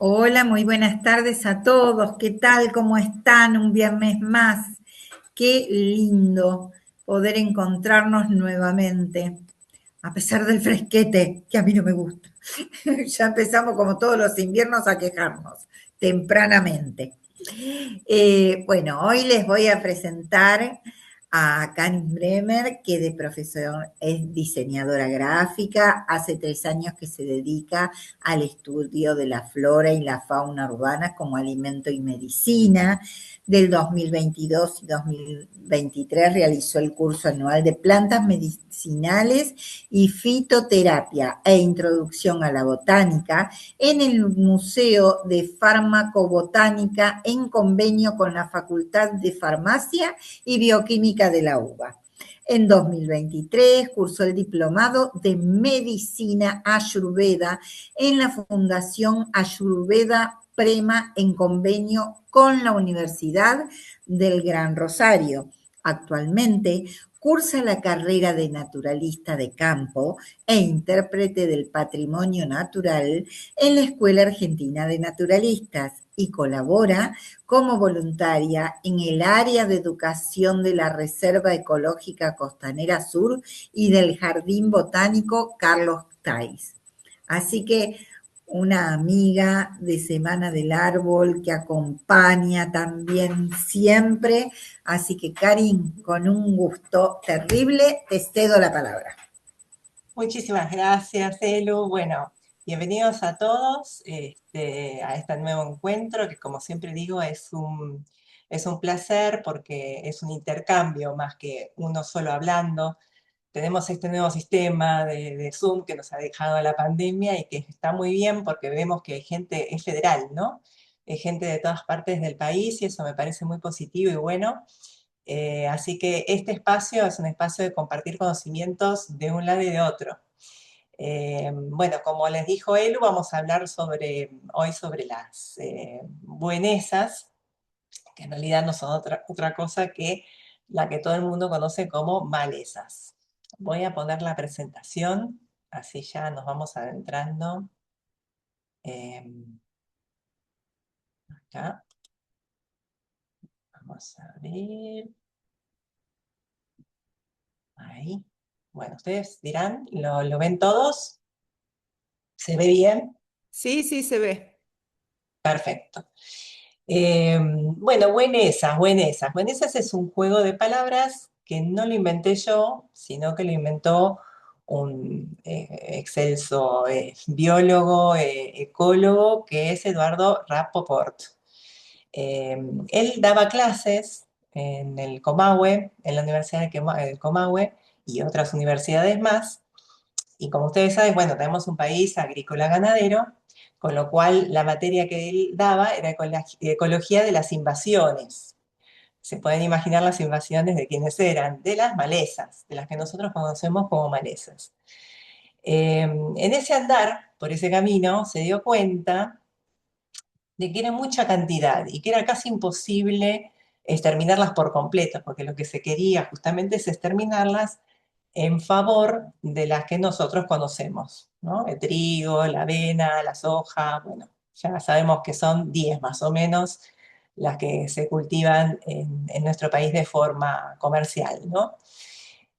Hola, muy buenas tardes a todos. ¿Qué tal? ¿Cómo están? Un viernes más. Qué lindo poder encontrarnos nuevamente, a pesar del fresquete, que a mí no me gusta. Ya empezamos como todos los inviernos a quejarnos tempranamente. Bueno, hoy les voy a presentar a Karin Bremer, que de profesión es diseñadora gráfica. Hace 3 años que se dedica al estudio de la flora y la fauna urbana como alimento y medicina. Del 2022 y 2023 realizó el curso anual de plantas medicinales y fitoterapia e introducción a la botánica en el Museo de Farmacobotánica en convenio con la Facultad de Farmacia y Bioquímica de la UBA. En 2023 cursó el diplomado de Medicina Ayurveda en la Fundación Ayurveda Prema en convenio con la Universidad del Gran Rosario. Actualmente cursa la carrera de naturalista de campo e intérprete del patrimonio natural en la Escuela Argentina de Naturalistas y colabora como voluntaria en el área de educación de la Reserva Ecológica Costanera Sur y del Jardín Botánico Carlos Tais. Así que una amiga de Semana del Árbol que acompaña también siempre. Así que, Karin, con un gusto terrible, te cedo la palabra. Muchísimas gracias, Elu. Bueno, bienvenidos a todos a este nuevo encuentro, que como siempre digo es un placer porque es un intercambio más que uno solo hablando. Tenemos este nuevo sistema de Zoom que nos ha dejado la pandemia y que está muy bien porque vemos que hay gente, es federal, ¿no? Hay gente de todas partes del país y eso me parece muy positivo y bueno. Así que este espacio es un espacio de compartir conocimientos de un lado y de otro. Bueno, como les dijo él, vamos a hablar hoy sobre las buenesas, que en realidad no son otra cosa que la que todo el mundo conoce como malezas. Voy a poner la presentación, así ya nos vamos adentrando. eh, Acá, vamos a ver, ahí. Bueno, ustedes dirán, ¿lo ven todos? ¿Se ve bien? Sí, sí, se ve. Perfecto. Bueno, buenezas, buenezas. Buenezas es un juego de palabras que no lo inventé yo, sino que lo inventó un excelso biólogo, ecólogo, que es Eduardo Rapoport. Eh, Él daba clases en el Comahue, en la Universidad del Comahue y otras universidades más. Y como ustedes saben, bueno, tenemos un país agrícola ganadero, con lo cual la materia que él daba era ecología de las invasiones. Se pueden imaginar las invasiones de quiénes eran, de las malezas, de las que nosotros conocemos como malezas. En ese andar, por ese camino, se dio cuenta de que era mucha cantidad y que era casi imposible exterminarlas por completo, porque lo que se quería justamente es exterminarlas en favor de las que nosotros conocemos, ¿no? El trigo, la avena, la soja, bueno, ya sabemos que son 10 más o menos las que se cultivan en nuestro país de forma comercial, ¿no?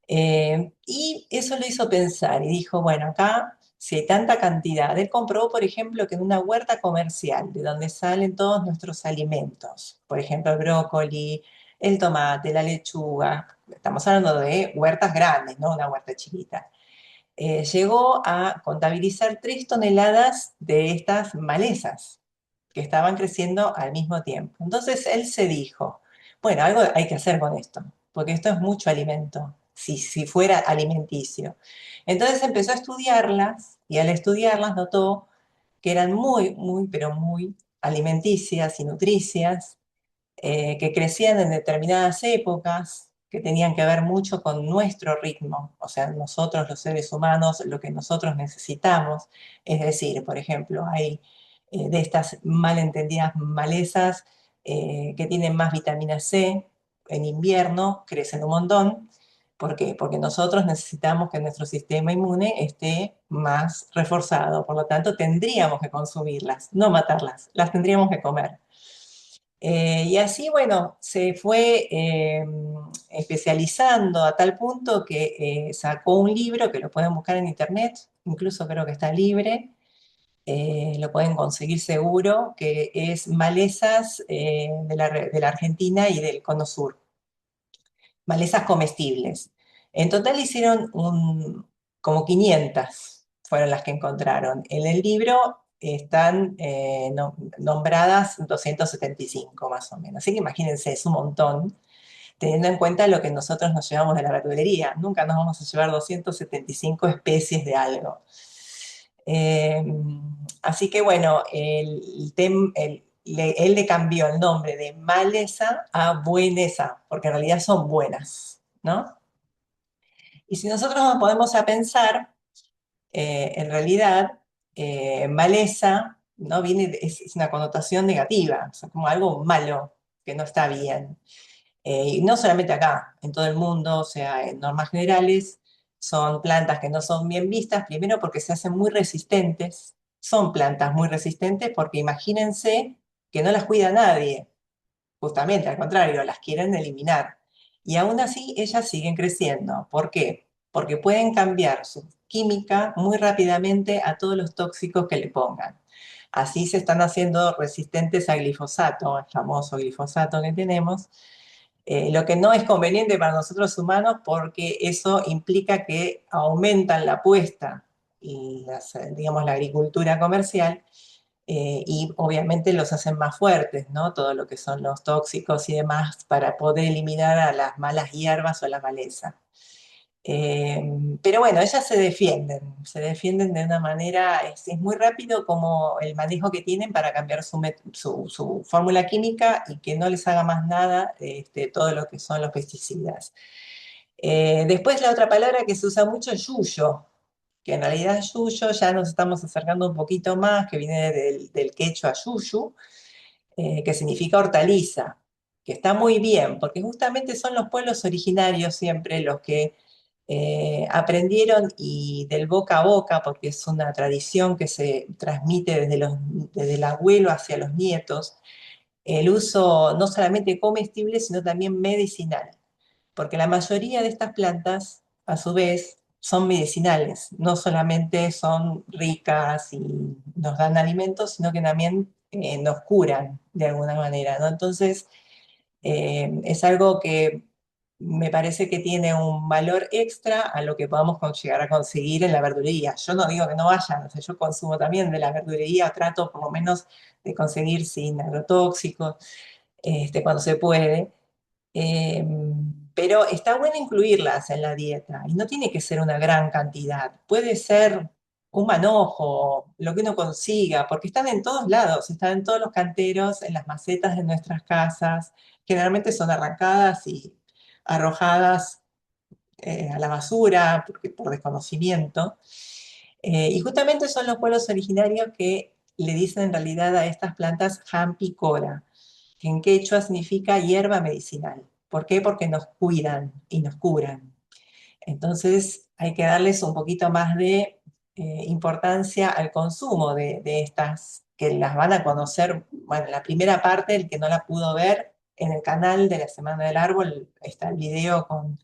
Y eso lo hizo pensar y dijo, bueno, acá si hay tanta cantidad, él comprobó, por ejemplo, que en una huerta comercial, de donde salen todos nuestros alimentos, por ejemplo, el brócoli, el tomate, la lechuga, estamos hablando de huertas grandes, no una huerta chiquita, llegó a contabilizar 3 toneladas de estas malezas que estaban creciendo al mismo tiempo. Entonces él se dijo, bueno, algo hay que hacer con esto, porque esto es mucho alimento, si fuera alimenticio. Entonces empezó a estudiarlas y al estudiarlas notó que eran muy, muy, pero muy alimenticias y nutricias, que crecían en determinadas épocas, que tenían que ver mucho con nuestro ritmo, o sea, nosotros los seres humanos, lo que nosotros necesitamos. Es decir, por ejemplo, hay de estas malentendidas malezas que tienen más vitamina C, en invierno crecen un montón, ¿Por qué? Porque nosotros necesitamos que nuestro sistema inmune esté más reforzado. Por lo tanto, tendríamos que consumirlas, no matarlas, las tendríamos que comer. Y así, bueno, se fue especializando a tal punto que sacó un libro que lo pueden buscar en internet, incluso creo que está libre, lo pueden conseguir seguro, que es Malezas de la Argentina y del Cono Sur, malezas comestibles. En total hicieron como 500, fueron las que encontraron. En el libro están nombradas 275 más o menos. Así que imagínense, es un montón, teniendo en cuenta lo que nosotros nos llevamos de la verdulería. Nunca nos vamos a llevar 275 especies de algo. Eh, Así que bueno, él le cambió el nombre de maleza a bueneza, porque en realidad son buenas, ¿no? Y si nosotros nos podemos a pensar, en realidad, maleza, ¿no? Es una connotación negativa, o sea, como algo malo, que no está bien. Y no solamente acá, en todo el mundo, o sea, en normas generales, son plantas que no son bien vistas, primero porque se hacen muy resistentes, son plantas muy resistentes porque imagínense que no las cuida nadie, justamente al contrario, las quieren eliminar. Y aún así ellas siguen creciendo. ¿Por qué? Porque pueden cambiar su química muy rápidamente a todos los tóxicos que le pongan. Así se están haciendo resistentes al glifosato, el famoso glifosato que tenemos, lo que no es conveniente para nosotros humanos porque eso implica que aumentan la apuesta y digamos, la agricultura comercial y obviamente los hacen más fuertes, ¿no? Todo lo que son los tóxicos y demás para poder eliminar a las malas hierbas o la maleza. Eh, pero bueno, ellas se defienden de una manera, es muy rápido como el manejo que tienen para cambiar su fórmula química y que no les haga más nada todo lo que son los pesticidas. Después la otra palabra que se usa mucho es yuyo, que en realidad yuyo ya nos estamos acercando un poquito más, que viene del quechua yuyu, que significa hortaliza, que está muy bien, porque justamente son los pueblos originarios siempre los que aprendieron y del boca a boca, porque es una tradición que se transmite desde el abuelo hacia los nietos, el uso no solamente comestible, sino también medicinal, porque la mayoría de estas plantas, a su vez, son medicinales, no solamente son ricas y nos dan alimentos, sino que también nos curan de alguna manera, ¿no? Entonces, es algo que me parece que tiene un valor extra a lo que podamos llegar a conseguir en la verdulería. Yo no digo que no vayan, o sea, yo consumo también de la verdulería, trato por lo menos de conseguir sin agrotóxicos, cuando se puede. Eh, pero está bueno incluirlas en la dieta y no tiene que ser una gran cantidad. Puede ser un manojo, lo que uno consiga, porque están en todos lados, están en todos los canteros, en las macetas de nuestras casas. Generalmente son arrancadas y arrojadas a la basura por desconocimiento. Y justamente son los pueblos originarios que le dicen en realidad a estas plantas Hampi Cora, que en quechua significa hierba medicinal. ¿Por qué? Porque nos cuidan y nos curan. Entonces hay que darles un poquito más de importancia al consumo de estas, que las van a conocer. Bueno, la primera parte, el que no la pudo ver, en el canal de la Semana del Árbol está el video con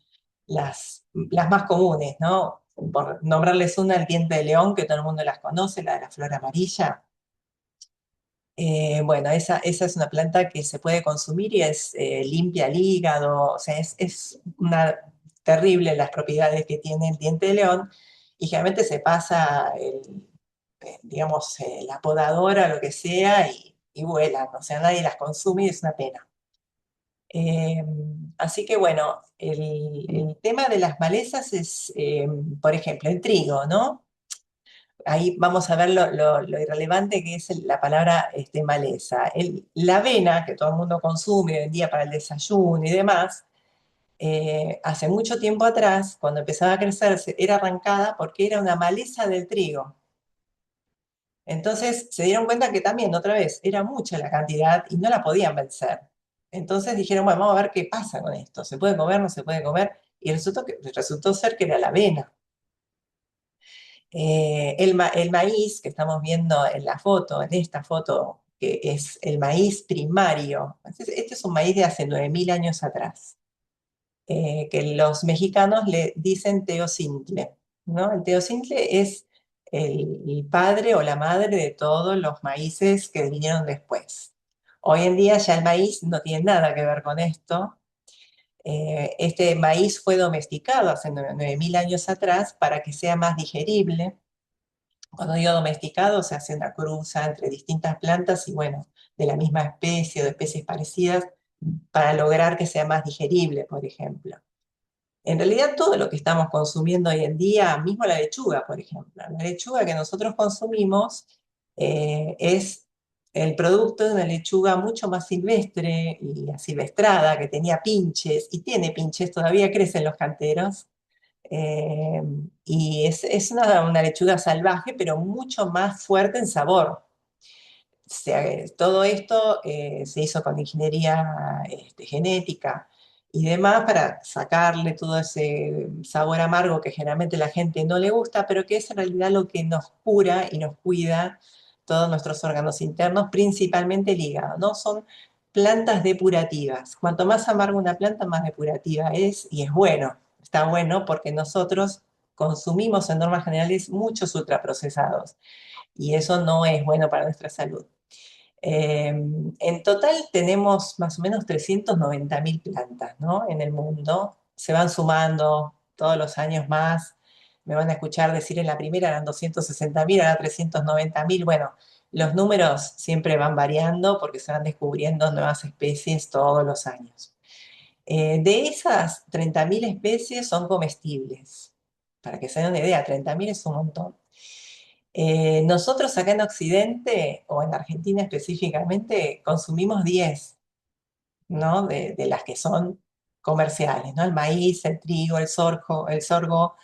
las más comunes, ¿no? Por nombrarles una, el diente de león, que todo el mundo las conoce, la de la flor amarilla. Bueno, esa es una planta que se puede consumir y es limpia el hígado, o sea, es una terrible las propiedades que tiene el diente de león y generalmente se pasa, digamos, la podadora, lo que sea, y vuelan, o sea, nadie las consume y es una pena. Eh, Así que bueno, el tema de las malezas es, por ejemplo, el trigo, ¿no? Ahí vamos a ver lo irrelevante que es la palabra maleza. La avena, que todo el mundo consume hoy en día para el desayuno y demás, hace mucho tiempo atrás, cuando empezaba a crecer, era arrancada porque era una maleza del trigo. Entonces se dieron cuenta que también, otra vez, era mucha la cantidad y no la podían vencer. Entonces dijeron, bueno, vamos a ver qué pasa con esto. ¿Se puede comer? ¿No se puede comer? y resultó ser que era la avena. El maíz que estamos viendo en la foto, en esta foto, que es el maíz primario, este es un maíz de hace 9.000 años atrás, que los mexicanos le dicen teocintle, ¿no? El teocintle es el padre o la madre de todos los maíces que vinieron después. Hoy en día ya el maíz no tiene nada que ver con esto. Este maíz fue domesticado hace 9.000 años atrás para que sea más digerible. Cuando digo domesticado, se hace una cruza entre distintas plantas y bueno, de la misma especie o de especies parecidas para lograr que sea más digerible, por ejemplo. En realidad todo lo que estamos consumiendo hoy en día, mismo la lechuga, por ejemplo, la lechuga que nosotros consumimos es el producto de una lechuga mucho más silvestre y asilvestrada, que tenía pinches y tiene pinches, todavía crecen los canteros, eh, y es una lechuga salvaje, pero mucho más fuerte en sabor. Todo esto se hizo con ingeniería genética y demás para sacarle todo ese sabor amargo que generalmente a la gente no le gusta, pero que es en realidad lo que nos cura y nos cuida todos nuestros órganos internos, principalmente el hígado, ¿no? Son plantas depurativas. Cuanto más amarga una planta, más depurativa es y es bueno. Está bueno porque nosotros consumimos en normas generales muchos ultraprocesados y eso no es bueno para nuestra salud. Eh, en total tenemos más o menos 390.000 plantas, ¿no? En el mundo. Se van sumando todos los años más. Me van a escuchar decir en la primera eran 260.000, ahora 390.000. Bueno, los números siempre van variando porque se van descubriendo nuevas especies todos los años. De esas 30.000 especies son comestibles. Para que se den una idea, 30.000 es un montón. Nosotros acá en Occidente, o en Argentina específicamente, consumimos 10, ¿no? De las que son comerciales, ¿no? El maíz, el trigo, el sorgo,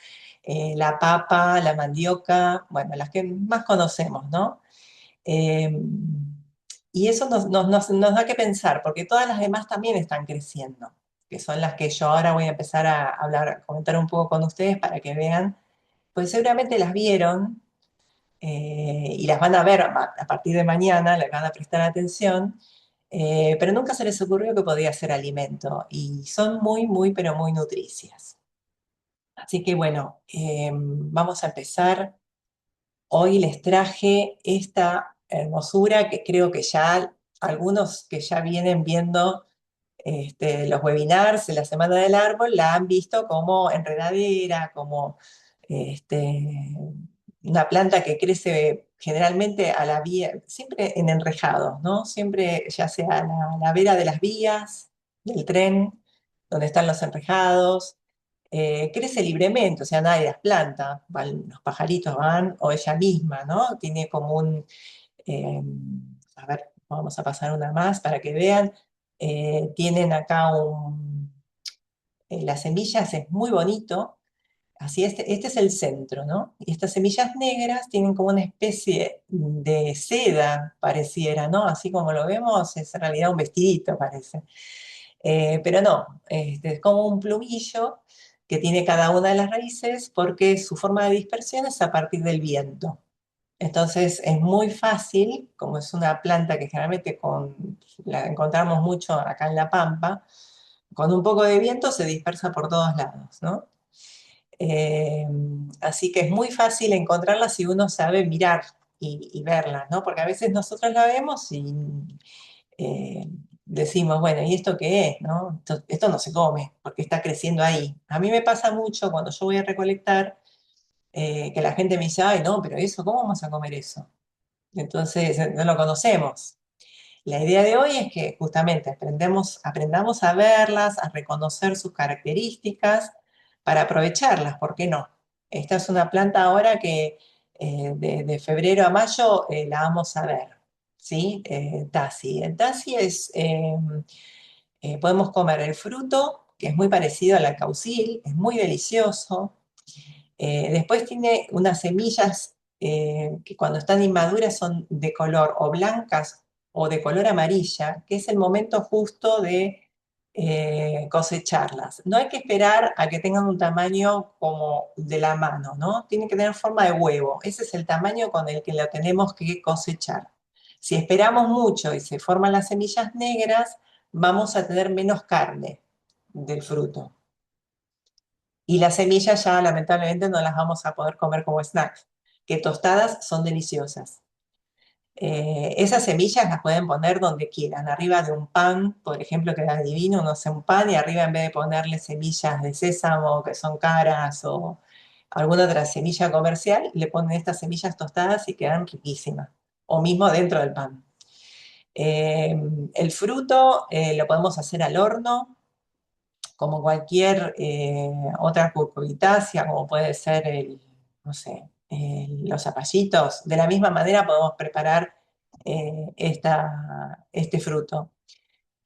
la papa, la mandioca, bueno, las que más conocemos, ¿no? Eh, y eso nos da que pensar, porque todas las demás también están creciendo, que son las que yo ahora voy a empezar a hablar, a comentar un poco con ustedes para que vean, pues seguramente las vieron, y las van a ver a partir de mañana, les van a prestar atención, pero nunca se les ocurrió que podía ser alimento y son muy, muy, pero muy nutricias. Así que bueno, vamos a empezar. Hoy les traje esta hermosura que creo que ya algunos que ya vienen viendo los webinars de la Semana del Árbol la han visto como enredadera, como este, una planta que crece generalmente a la vía, siempre en enrejados, ¿no? Siempre ya sea a la vera de las vías del tren, donde están los enrejados. Crece libremente, o sea, nadie las planta, los pajaritos van, o ella misma, ¿no? Tiene como eh, a ver, vamos a pasar una más para que vean. Tienen acá las semillas, es muy bonito. Así, este es el centro, ¿no? Y estas semillas negras tienen como una especie de seda, pareciera, ¿no? Así como lo vemos, es en realidad un vestidito, parece. Pero no, es como un plumillo que tiene cada una de las raíces porque su forma de dispersión es a partir del viento. Entonces es muy fácil, como es una planta que generalmente la encontramos mucho acá en La Pampa, con un poco de viento se dispersa por todos lados, ¿no? Eh, Así que es muy fácil encontrarla si uno sabe mirar y verla, ¿no? Porque a veces nosotros la vemos y eh, decimos, bueno, ¿y esto qué es, no? Esto no se come, porque está creciendo ahí. A mí me pasa mucho cuando yo voy a recolectar, que la gente me dice, ay, no, pero eso, ¿cómo vamos a comer eso? Entonces, no lo conocemos. La idea de hoy es que justamente aprendamos a verlas, a reconocer sus características para aprovecharlas, ¿por qué no? Esta es una planta ahora que de febrero a mayo la vamos a ver, ¿sí? Tassi. El tassi podemos comer el fruto, que es muy parecido al alcaucil, es muy delicioso. Después tiene unas semillas que cuando están inmaduras son de color o blancas o de color amarilla, que es el momento justo de cosecharlas. No hay que esperar a que tengan un tamaño como de la mano, ¿no? Tienen que tener forma de huevo. Ese es el tamaño con el que lo tenemos que cosechar. Si esperamos mucho y se forman las semillas negras, vamos a tener menos carne del fruto. Y las semillas ya lamentablemente no las vamos a poder comer como snacks, que tostadas son deliciosas. Esas semillas las pueden poner donde quieran, arriba de un pan, por ejemplo, queda divino, uno hace un pan y arriba en vez de ponerle semillas de sésamo que son caras o alguna otra semilla comercial, le ponen estas semillas tostadas y quedan riquísimas. O mismo dentro del pan. Eh, el fruto lo podemos hacer al horno, como cualquier otra cucurbitácea, como puede ser no sé, los zapallitos. De la misma manera podemos preparar este fruto.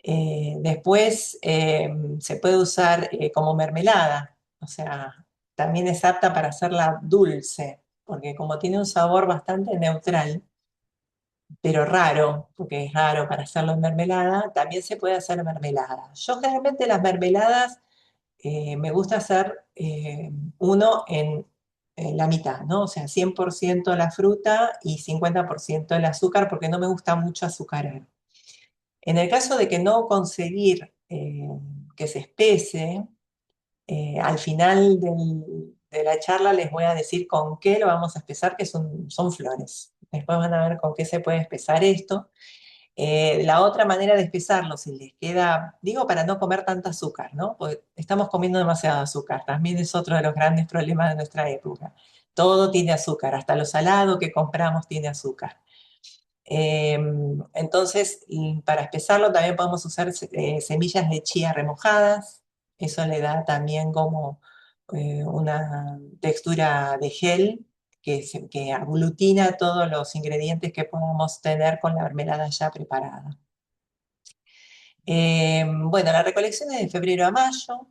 Después se puede usar como mermelada, o sea, también es apta para hacerla dulce, porque como tiene un sabor bastante neutral, pero raro, porque es raro para hacerlo en mermelada, también se puede hacer mermelada. Yo generalmente las mermeladas me gusta hacer uno en la mitad, ¿no? O sea, 100% la fruta y 50% el azúcar, porque no me gusta mucho azucarar. En el caso de que no conseguir que se espese, al final de la charla les voy a decir con qué lo vamos a espesar, que son flores. Después van a ver con qué se puede espesar esto. La otra manera de espesarlo, si les queda, digo, para no comer tanta azúcar, ¿no? Porque estamos comiendo demasiado azúcar, también es otro de los grandes problemas de nuestra época. Todo tiene azúcar, hasta lo salado que compramos tiene azúcar. Eh, entonces, para espesarlo también podemos usar semillas de chía remojadas, eso le da también como una textura de gel que aglutina todos los ingredientes que podemos tener con la mermelada ya preparada. Bueno, la recolección es de febrero a mayo,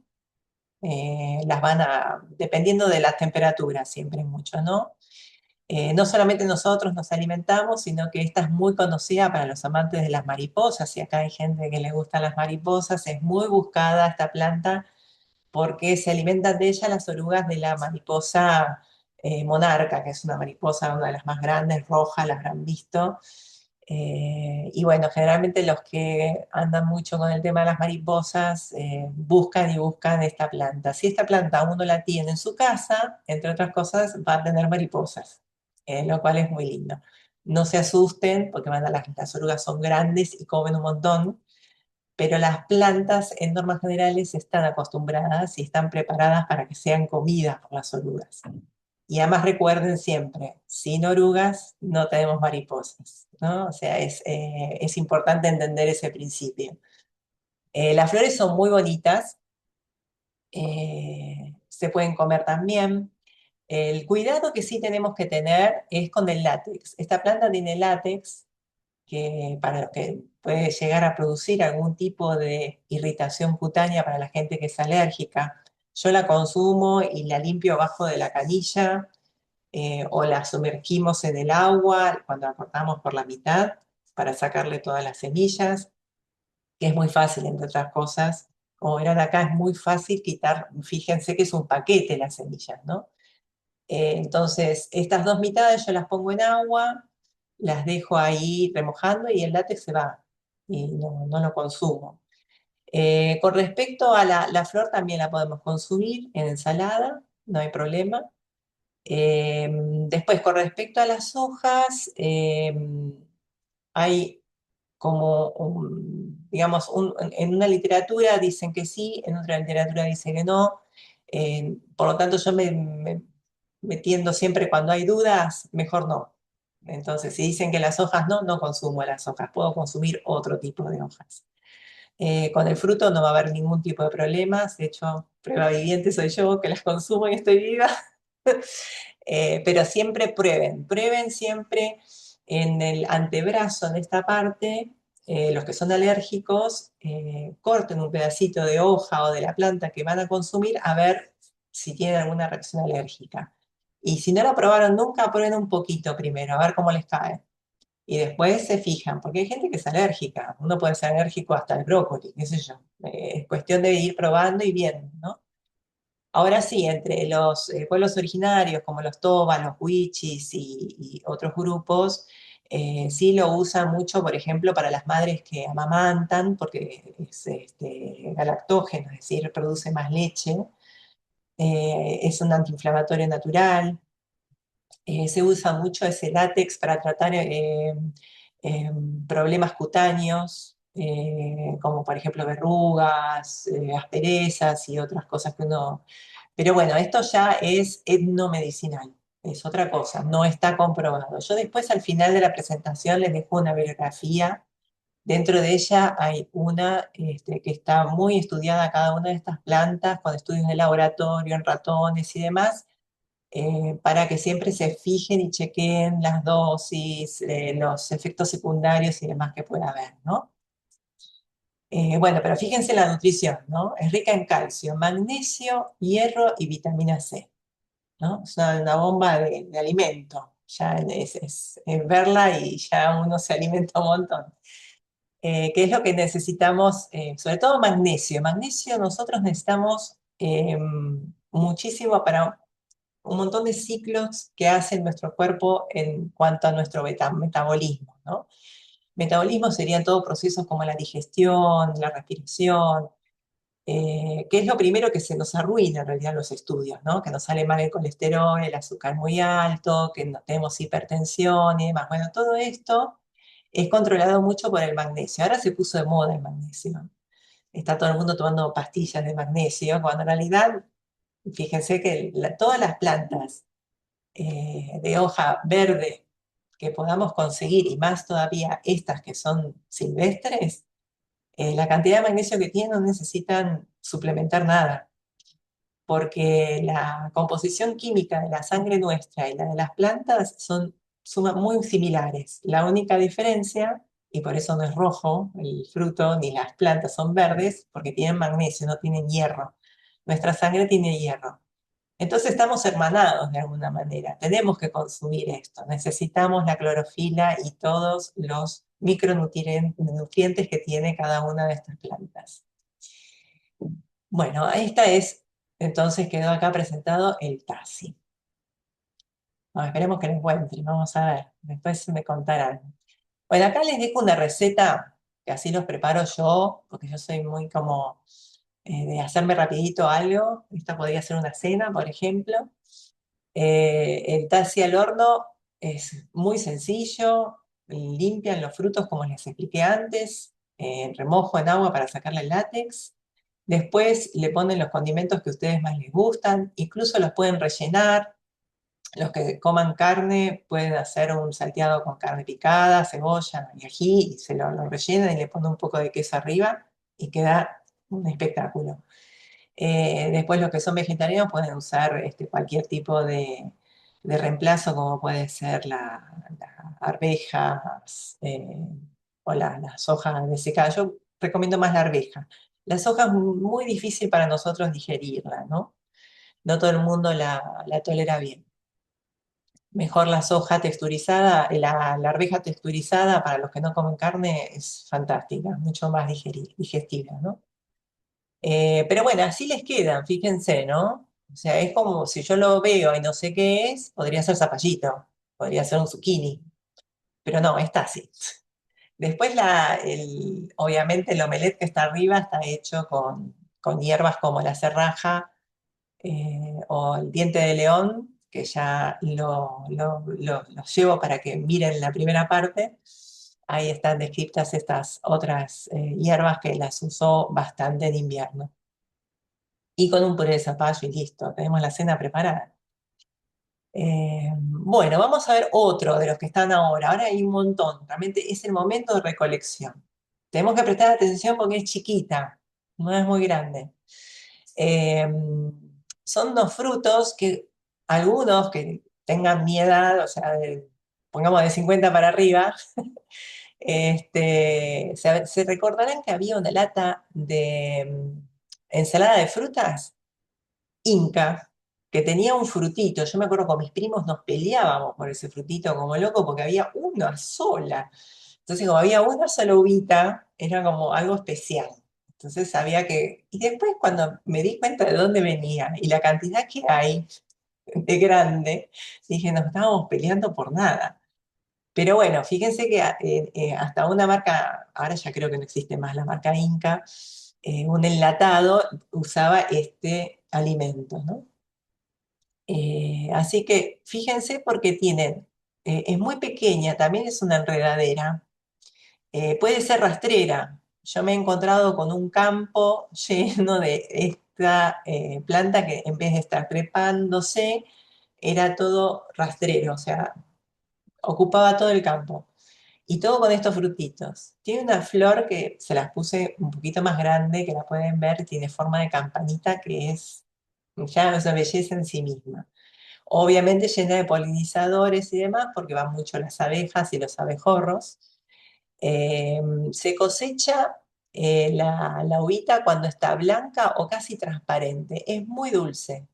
las van a, dependiendo de las temperaturas, siempre mucho, ¿no? No solamente nosotros nos alimentamos, sino que esta es muy conocida para los amantes de las mariposas, y acá hay gente que le gustan las mariposas, es muy buscada esta planta porque se alimentan de ella las orugas de la mariposa monarca, que es una mariposa, una de las más grandes, roja, las habrán visto. Y bueno, generalmente los que andan mucho con el tema de las mariposas buscan y buscan esta planta. Si esta planta uno la tiene en su casa, entre otras cosas, va a tener mariposas, lo cual es muy lindo. No se asusten porque las orugas son grandes y comen un montón, pero las plantas en normas generales están acostumbradas y están preparadas para que sean comidas por las orugas. Y además recuerden siempre, sin orugas no tenemos mariposas, ¿no? O sea, es importante entender ese principio. Las flores son muy bonitas, se pueden comer también. El cuidado que sí tenemos que tener es con el látex. Esta planta tiene látex que para los que puede llegar a producir algún tipo de irritación cutánea para la gente que es alérgica. Yo la consumo y la limpio abajo de la canilla o la sumergimos en el agua cuando la cortamos por la mitad para sacarle todas las semillas, que es muy fácil, entre otras cosas. Como verán acá, es muy fácil quitar, fíjense que es un paquete las semillas, ¿no? Entonces, estas dos mitades yo las pongo en agua, las dejo ahí remojando y el látex se va y no lo consumo. Con respecto a la flor, también la podemos consumir en ensalada, no hay problema. Después, con respecto a las hojas, hay como, digamos, en una literatura dicen que sí, en otra literatura dice que no. Por lo tanto, yo me tiendo siempre cuando hay dudas, mejor no. Entonces, si dicen que las hojas no, no consumo las hojas, puedo consumir otro tipo de hojas. Con el fruto no va a haber ningún tipo de problemas, de hecho, prueba viviente soy yo que las consumo y estoy viva. Pero siempre prueben siempre en el antebrazo, en esta parte, los que son alérgicos, corten un pedacito de hoja o de la planta que van a consumir a ver si tienen alguna reacción alérgica. Y si no lo probaron nunca, prueben un poquito primero, a ver cómo les cae. Y después se fijan, porque hay gente que es alérgica, uno puede ser alérgico hasta el brócoli, qué sé yo. Es cuestión de ir probando y viendo, ¿no? Ahora sí, entre los pueblos originarios como los Toba, los Wichis y otros grupos, sí lo usan mucho, por ejemplo, para las madres que amamantan, porque es galactógeno, es decir, produce más leche. Es un antiinflamatorio natural. Se usa mucho ese látex para tratar problemas cutáneos, como por ejemplo verrugas, asperezas y otras cosas que uno... Pero bueno, esto ya es etnomedicinal, es otra cosa, no está comprobado. Yo después al final de la presentación les dejo una bibliografía. Dentro de ella hay una que está muy estudiada cada una de estas plantas con estudios de laboratorio en ratones y demás, para que siempre se fijen y chequeen las dosis, los efectos secundarios y demás que pueda haber, ¿no? Bueno, pero fíjense en la nutrición, ¿no? Es rica en calcio, magnesio, hierro y vitamina C, ¿no? Es una bomba de alimento. Ya es verla y ya uno se alimenta un montón. ¿Qué es lo que necesitamos? Sobre todo magnesio. Magnesio nosotros necesitamos muchísimo para un montón de ciclos que hace nuestro cuerpo en cuanto a nuestro metabolismo, ¿no? Metabolismo serían todos procesos como la digestión, la respiración, que es lo primero que se nos arruina en realidad en los estudios, ¿no? Que nos sale mal el colesterol, el azúcar muy alto, que no tenemos hipertensión y demás. Bueno, todo esto es controlado mucho por el magnesio. Ahora se puso de moda el magnesio. Está todo el mundo tomando pastillas de magnesio, cuando en realidad, fíjense que todas las plantas de hoja verde que podamos conseguir, y más todavía estas que son silvestres, la cantidad de magnesio que tienen no necesitan suplementar nada, porque la composición química de la sangre nuestra y la de las plantas son muy similares. La única diferencia, y por eso no es rojo el fruto, ni las plantas son verdes, porque tienen magnesio, no tienen hierro. Nuestra sangre tiene hierro. Entonces estamos hermanados de alguna manera. Tenemos que consumir esto. Necesitamos la clorofila y todos los micronutrientes que tiene cada una de estas plantas. Bueno, esta es, entonces quedó acá presentado el TASI. Bueno, esperemos que lo encuentren, vamos a ver. Después me contarán. Bueno, acá les dejo una receta, que así los preparo yo, porque yo soy muy como de hacerme rapidito algo. Esta podría ser una cena, por ejemplo. El tazi al horno es muy sencillo, limpian los frutos como les expliqué antes, remojo en agua para sacarle el látex, después le ponen los condimentos que a ustedes más les gustan, incluso los pueden rellenar, los que coman carne pueden hacer un salteado con carne picada, cebolla y ají, y lo rellenan y le ponen un poco de queso arriba y queda un espectáculo. Después los que son vegetarianos pueden usar cualquier tipo de reemplazo, como puede ser las arvejas o las hojas de secada. Yo recomiendo más la arveja. Las hojas es muy difícil para nosotros digerirla, ¿no? No todo el mundo la tolera bien. Mejor la soja texturizada, la arveja texturizada para los que no comen carne es fantástica, mucho más digestiva, ¿no? Pero bueno, así les quedan, fíjense, ¿no? O sea, es como si yo lo veo y no sé qué es, podría ser zapallito, podría ser un zucchini, pero no, está así. Después, obviamente, el omelette que está arriba está hecho con hierbas como la serraja o el diente de león, que ya lo llevo para que miren la primera parte. Ahí están descritas estas otras hierbas que las uso bastante en invierno. Y con un puré de zapallo y listo, tenemos la cena preparada. Bueno, vamos a ver otro de los que están ahora. Ahora hay un montón, realmente es el momento de recolección. Tenemos que prestar atención porque es chiquita, no es muy grande. Eh, Son unos frutos que algunos que tengan mi edad, o sea, pongamos de 50 para arriba, se recordarán que había una lata de ensalada de frutas Inca, que tenía un frutito. Yo me acuerdo con mis primos nos peleábamos por ese frutito como loco porque había un una sola. Entonces, como había una sola uvita, era como algo especial. Entonces sabía que... Y después cuando me di cuenta de dónde venía y la cantidad que hay de grande, dije, nos estábamos peleando por nada. Pero bueno, fíjense que hasta una marca, ahora ya creo que no existe más la marca Inca, un enlatado usaba este alimento, ¿no? Así que fíjense porque tienen, es muy pequeña, también es una enredadera, puede ser rastrera. Yo me he encontrado con un campo lleno de esta planta que en vez de estar trepándose, era todo rastrero, o sea, ocupaba todo el campo. Y todo con estos frutitos. Tiene una flor que se las puse un poquito más grande, que la pueden ver, tiene forma de campanita, que es ya es una belleza en sí misma. Obviamente llena de polinizadores y demás, porque van mucho las abejas y los abejorros. Eh, Se cosecha la uvita cuando está blanca o casi transparente. Es muy dulce.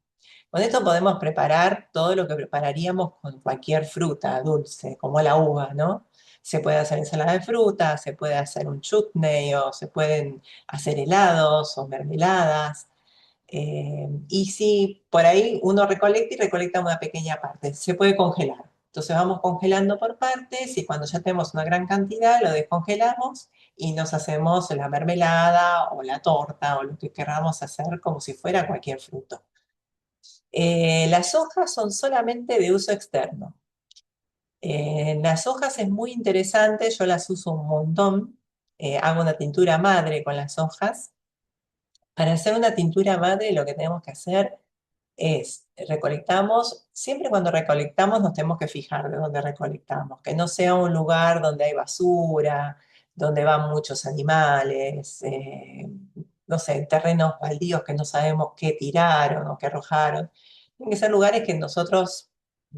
Con esto podemos preparar todo lo que prepararíamos con cualquier fruta dulce, como la uva, ¿no? Se puede hacer ensalada de fruta, se puede hacer un chutney o se pueden hacer helados o mermeladas. Y si por ahí uno recolecta y recolecta una pequeña parte, se puede congelar. Entonces vamos congelando por partes y cuando ya tenemos una gran cantidad lo descongelamos y nos hacemos la mermelada o la torta o lo que queramos hacer como si fuera cualquier fruto. Las hojas son solamente de uso externo. Las hojas es muy interesante, yo las uso un montón. Hago una tintura madre con las hojas. Para hacer una tintura madre lo que tenemos que hacer es recolectamos, siempre cuando recolectamos nos tenemos que fijar de dónde recolectamos, que no sea un lugar donde hay basura, donde van muchos animales, no sé, terrenos baldíos que no sabemos qué tiraron o qué arrojaron. Tienen que ser lugares que nosotros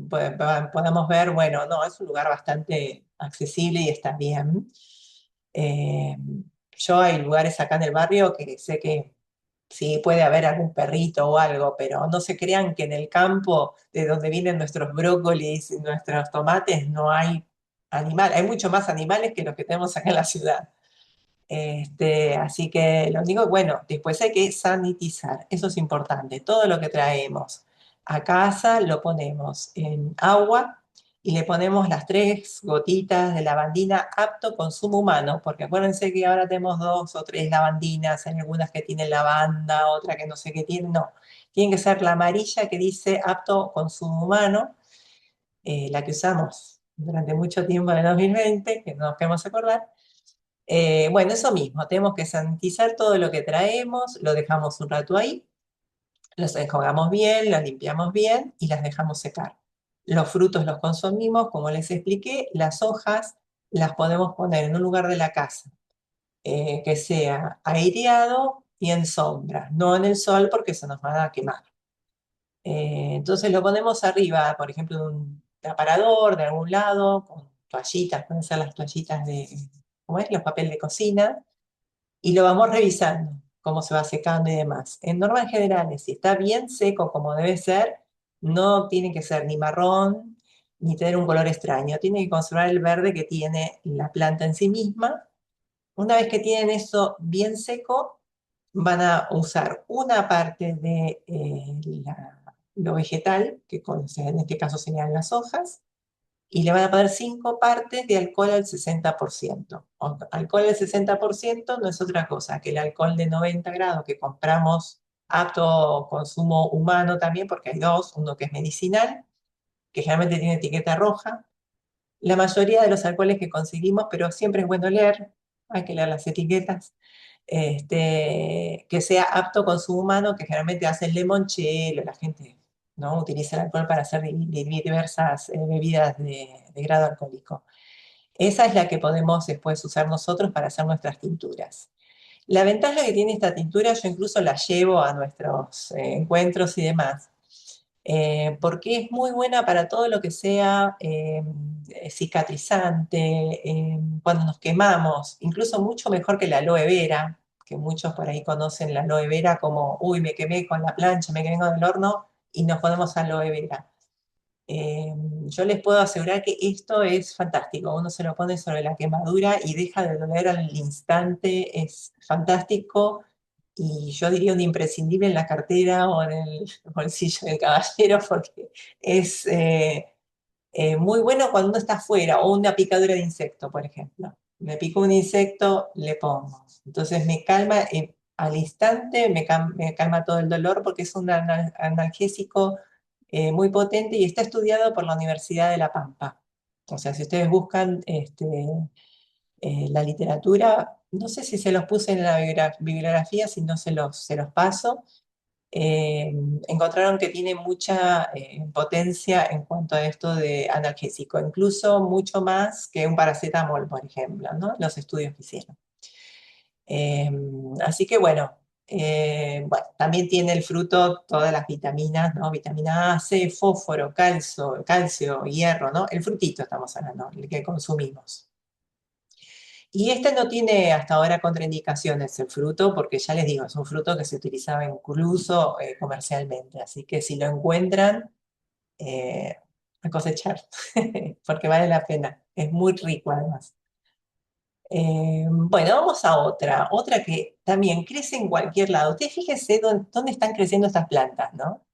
podamos ver, bueno, no, es un lugar bastante accesible y está bien. Eh, yo hay lugares acá en el barrio que sé que sí, puede haber algún perrito o algo, pero no se crean que en el campo de donde vienen nuestros brócolis y nuestros tomates no hay animal. Hay mucho más animales que los que tenemos acá en la ciudad. Así que lo único, bueno, después hay que sanitizar, eso es importante. Todo lo que traemos a casa lo ponemos en agua y le ponemos las 3 gotitas de lavandina apto consumo humano, porque acuérdense que ahora tenemos 2 o 3 lavandinas, hay algunas que tienen lavanda, otra que no sé qué tiene, no. Tiene que ser la amarilla que dice apto consumo humano, la que usamos durante mucho tiempo en el 2020, que no nos queremos acordar. Bueno, eso mismo, tenemos que sanitizar todo lo que traemos, lo dejamos un rato ahí, los enjuagamos bien, los limpiamos bien y las dejamos secar. Los frutos los consumimos, como les expliqué, las hojas las podemos poner en un lugar de la casa que sea aireado y en sombra, no en el sol porque se nos va a quemar. Entonces lo ponemos arriba, por ejemplo, de un aparador de algún lado, con toallitas, pueden ser las toallitas de, ¿cómo es? Los papel de cocina y lo vamos revisando, cómo se va secando y demás. En normas generales, si está bien seco como debe ser, no tiene que ser ni marrón ni tener un color extraño, tiene que conservar el verde que tiene la planta en sí misma. Una vez que tienen eso bien seco, van a usar una parte de lo vegetal, que en este caso serían las hojas, y le van a poner 5 partes de alcohol al 60%. Alcohol al 60% no es otra cosa que el alcohol de 90 grados que compramos apto consumo humano también, porque hay dos, uno que es medicinal, que generalmente tiene etiqueta roja. La mayoría de los alcoholes que conseguimos, pero siempre es bueno leer, hay que leer las etiquetas, que sea apto consumo humano, que generalmente hace el limoncello, la gente ¿no? utiliza el alcohol para hacer diversas bebidas de grado alcohólico. Esa es la que podemos después usar nosotros para hacer nuestras tinturas. La ventaja que tiene esta tintura, yo incluso la llevo a nuestros encuentros y demás, porque es muy buena para todo lo que sea cicatrizante, cuando nos quemamos, incluso mucho mejor que la aloe vera, que muchos por ahí conocen la aloe vera como, uy, me quemé con la plancha, me quemé con el horno, y nos ponemos aloe vera. Eh, yo les puedo asegurar que esto es fantástico. Uno se lo pone sobre la quemadura y deja de doler al instante. Es fantástico y yo diría un imprescindible en la cartera o en el bolsillo del caballero porque es muy bueno cuando uno está afuera o una picadura de insecto, por ejemplo. Me picó un insecto, le pongo. Entonces me calma al instante, me calma todo el dolor porque es un analgésico muy potente y está estudiado por la Universidad de La Pampa. O sea, si ustedes buscan la literatura, no sé si se los puse en la bibliografía, si no se los paso, eh, encontraron que tiene mucha potencia en cuanto a esto de analgésico, incluso mucho más que un paracetamol, por ejemplo, ¿no? Los estudios que hicieron. Eh, Así que bueno, también tiene el fruto todas las vitaminas, ¿no? Vitamina A, C, fósforo, calcio, hierro, ¿no? El frutito estamos hablando, el que consumimos. Y este no tiene hasta ahora contraindicaciones, el fruto, porque ya les digo, es un fruto que se utilizaba incluso comercialmente. Así que si lo encuentran, eh, a cosechar, porque vale la pena. Es muy rico además. Bueno, vamos a otra que también crece en cualquier lado. Ustedes fíjense dónde están creciendo estas plantas, ¿no?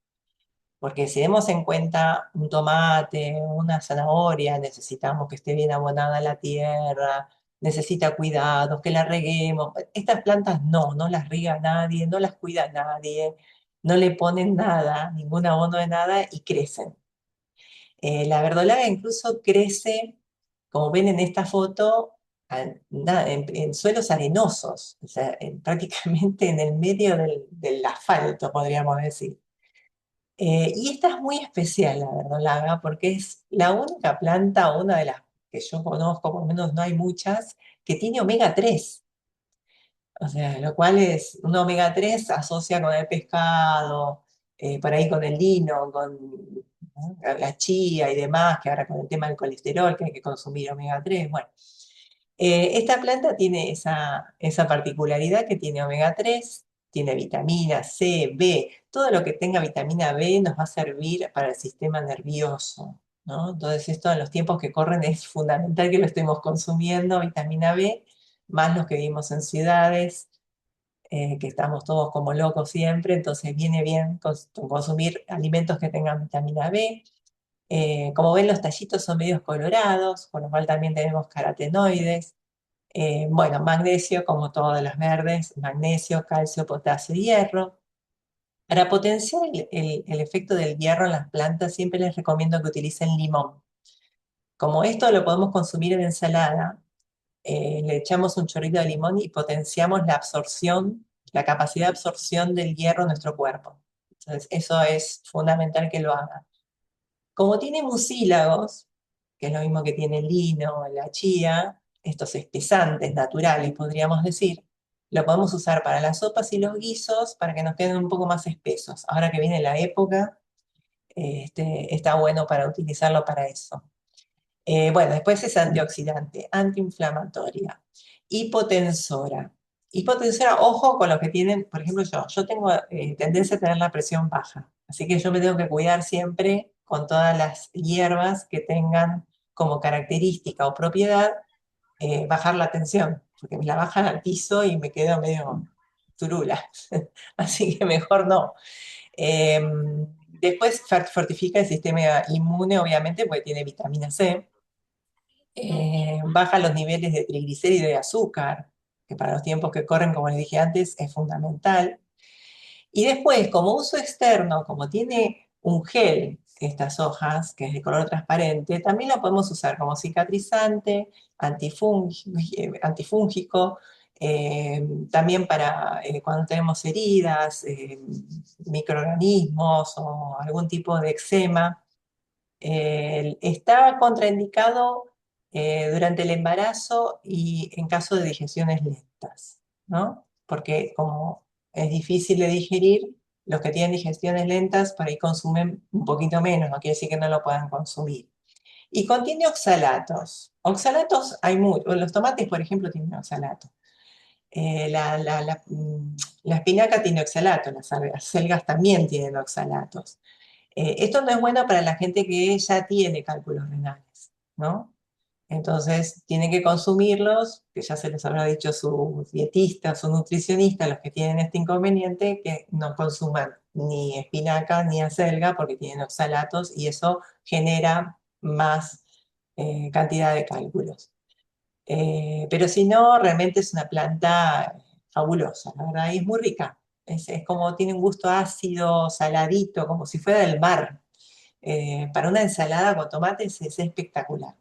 Porque si tenemos en cuenta un tomate, una zanahoria, necesitamos que esté bien abonada la tierra, necesita cuidados, que la reguemos. Estas plantas no las riega nadie, no las cuida nadie, no le ponen nada, ningún abono de nada y crecen. La verdolaga incluso crece, como ven en esta foto, en suelos arenosos, o sea, prácticamente en el medio del asfalto, podríamos decir. Y esta es muy especial, la verdolaga, porque es la única planta, una de las que yo conozco, por lo menos no hay muchas, que tiene omega 3. O sea, lo cual es, un omega 3 asocia con el pescado, por ahí con el lino, con, ¿no? La chía y demás, que ahora con el tema del colesterol, que hay que consumir omega 3. Bueno, esta planta tiene esa particularidad que tiene omega 3, tiene vitamina C, B, todo lo que tenga vitamina B nos va a servir para el sistema nervioso, ¿no? Entonces esto en los tiempos que corren es fundamental que lo estemos consumiendo, vitamina B, más los que vivimos en ciudades, que estamos todos como locos siempre, entonces viene bien consumir alimentos que tengan vitamina B. Como ven, los tallitos son medios colorados, con lo cual también tenemos carotenoides. Bueno, magnesio, como todas las verdes, magnesio, calcio, potasio y hierro. Para potenciar el efecto del hierro en las plantas, siempre les recomiendo que utilicen limón. Como esto lo podemos consumir en ensalada, le echamos un chorrito de limón y potenciamos la absorción, la capacidad de absorción del hierro en nuestro cuerpo. Entonces, eso es fundamental que lo hagan. Como tiene mucílagos, que es lo mismo que tiene el lino, la chía, estos espesantes naturales, podríamos decir, lo podemos usar para las sopas y los guisos para que nos queden un poco más espesos. Ahora que viene la época, está bueno para utilizarlo para eso. Bueno, después es antioxidante, antiinflamatoria, hipotensora. Hipotensora, ojo con los que tienen, por ejemplo, yo tengo tendencia a tener la presión baja, así que yo me tengo que cuidar siempre con todas las hierbas que tengan como característica o propiedad bajar la tensión, porque me la bajan al piso y me quedo medio turula, así que mejor no. Después fortifica el sistema inmune, obviamente, porque tiene vitamina C. Baja los niveles de triglicéridos y de azúcar, que para los tiempos que corren, como les dije antes, es fundamental. Y después, como uso externo, como tiene un gel, estas hojas, que es de color transparente, también lo podemos usar como cicatrizante, antifúngico, también para cuando tenemos heridas, microorganismos o algún tipo de eczema. Está contraindicado durante el embarazo y en caso de digestiones lentas, ¿no? Porque como es difícil de digerir, los que tienen digestiones lentas por ahí consumen un poquito menos, no quiere decir que no lo puedan consumir. Y contiene oxalatos. Oxalatos hay muchos. Los tomates, por ejemplo, tienen oxalato. La espinaca tiene oxalato, las algas también tienen oxalatos. Esto no es bueno para la gente que ya tiene cálculos renales, ¿no? Entonces, tienen que consumirlos, que ya se les habrá dicho su dietista, su nutricionista, los que tienen este inconveniente, que no consuman ni espinaca ni acelga porque tienen oxalatos y eso genera más cantidad de cálculos. Pero si no, realmente es una planta fabulosa, la verdad, y es muy rica. Es como tiene un gusto ácido, saladito, como si fuera del mar. Para una ensalada con tomates es espectacular.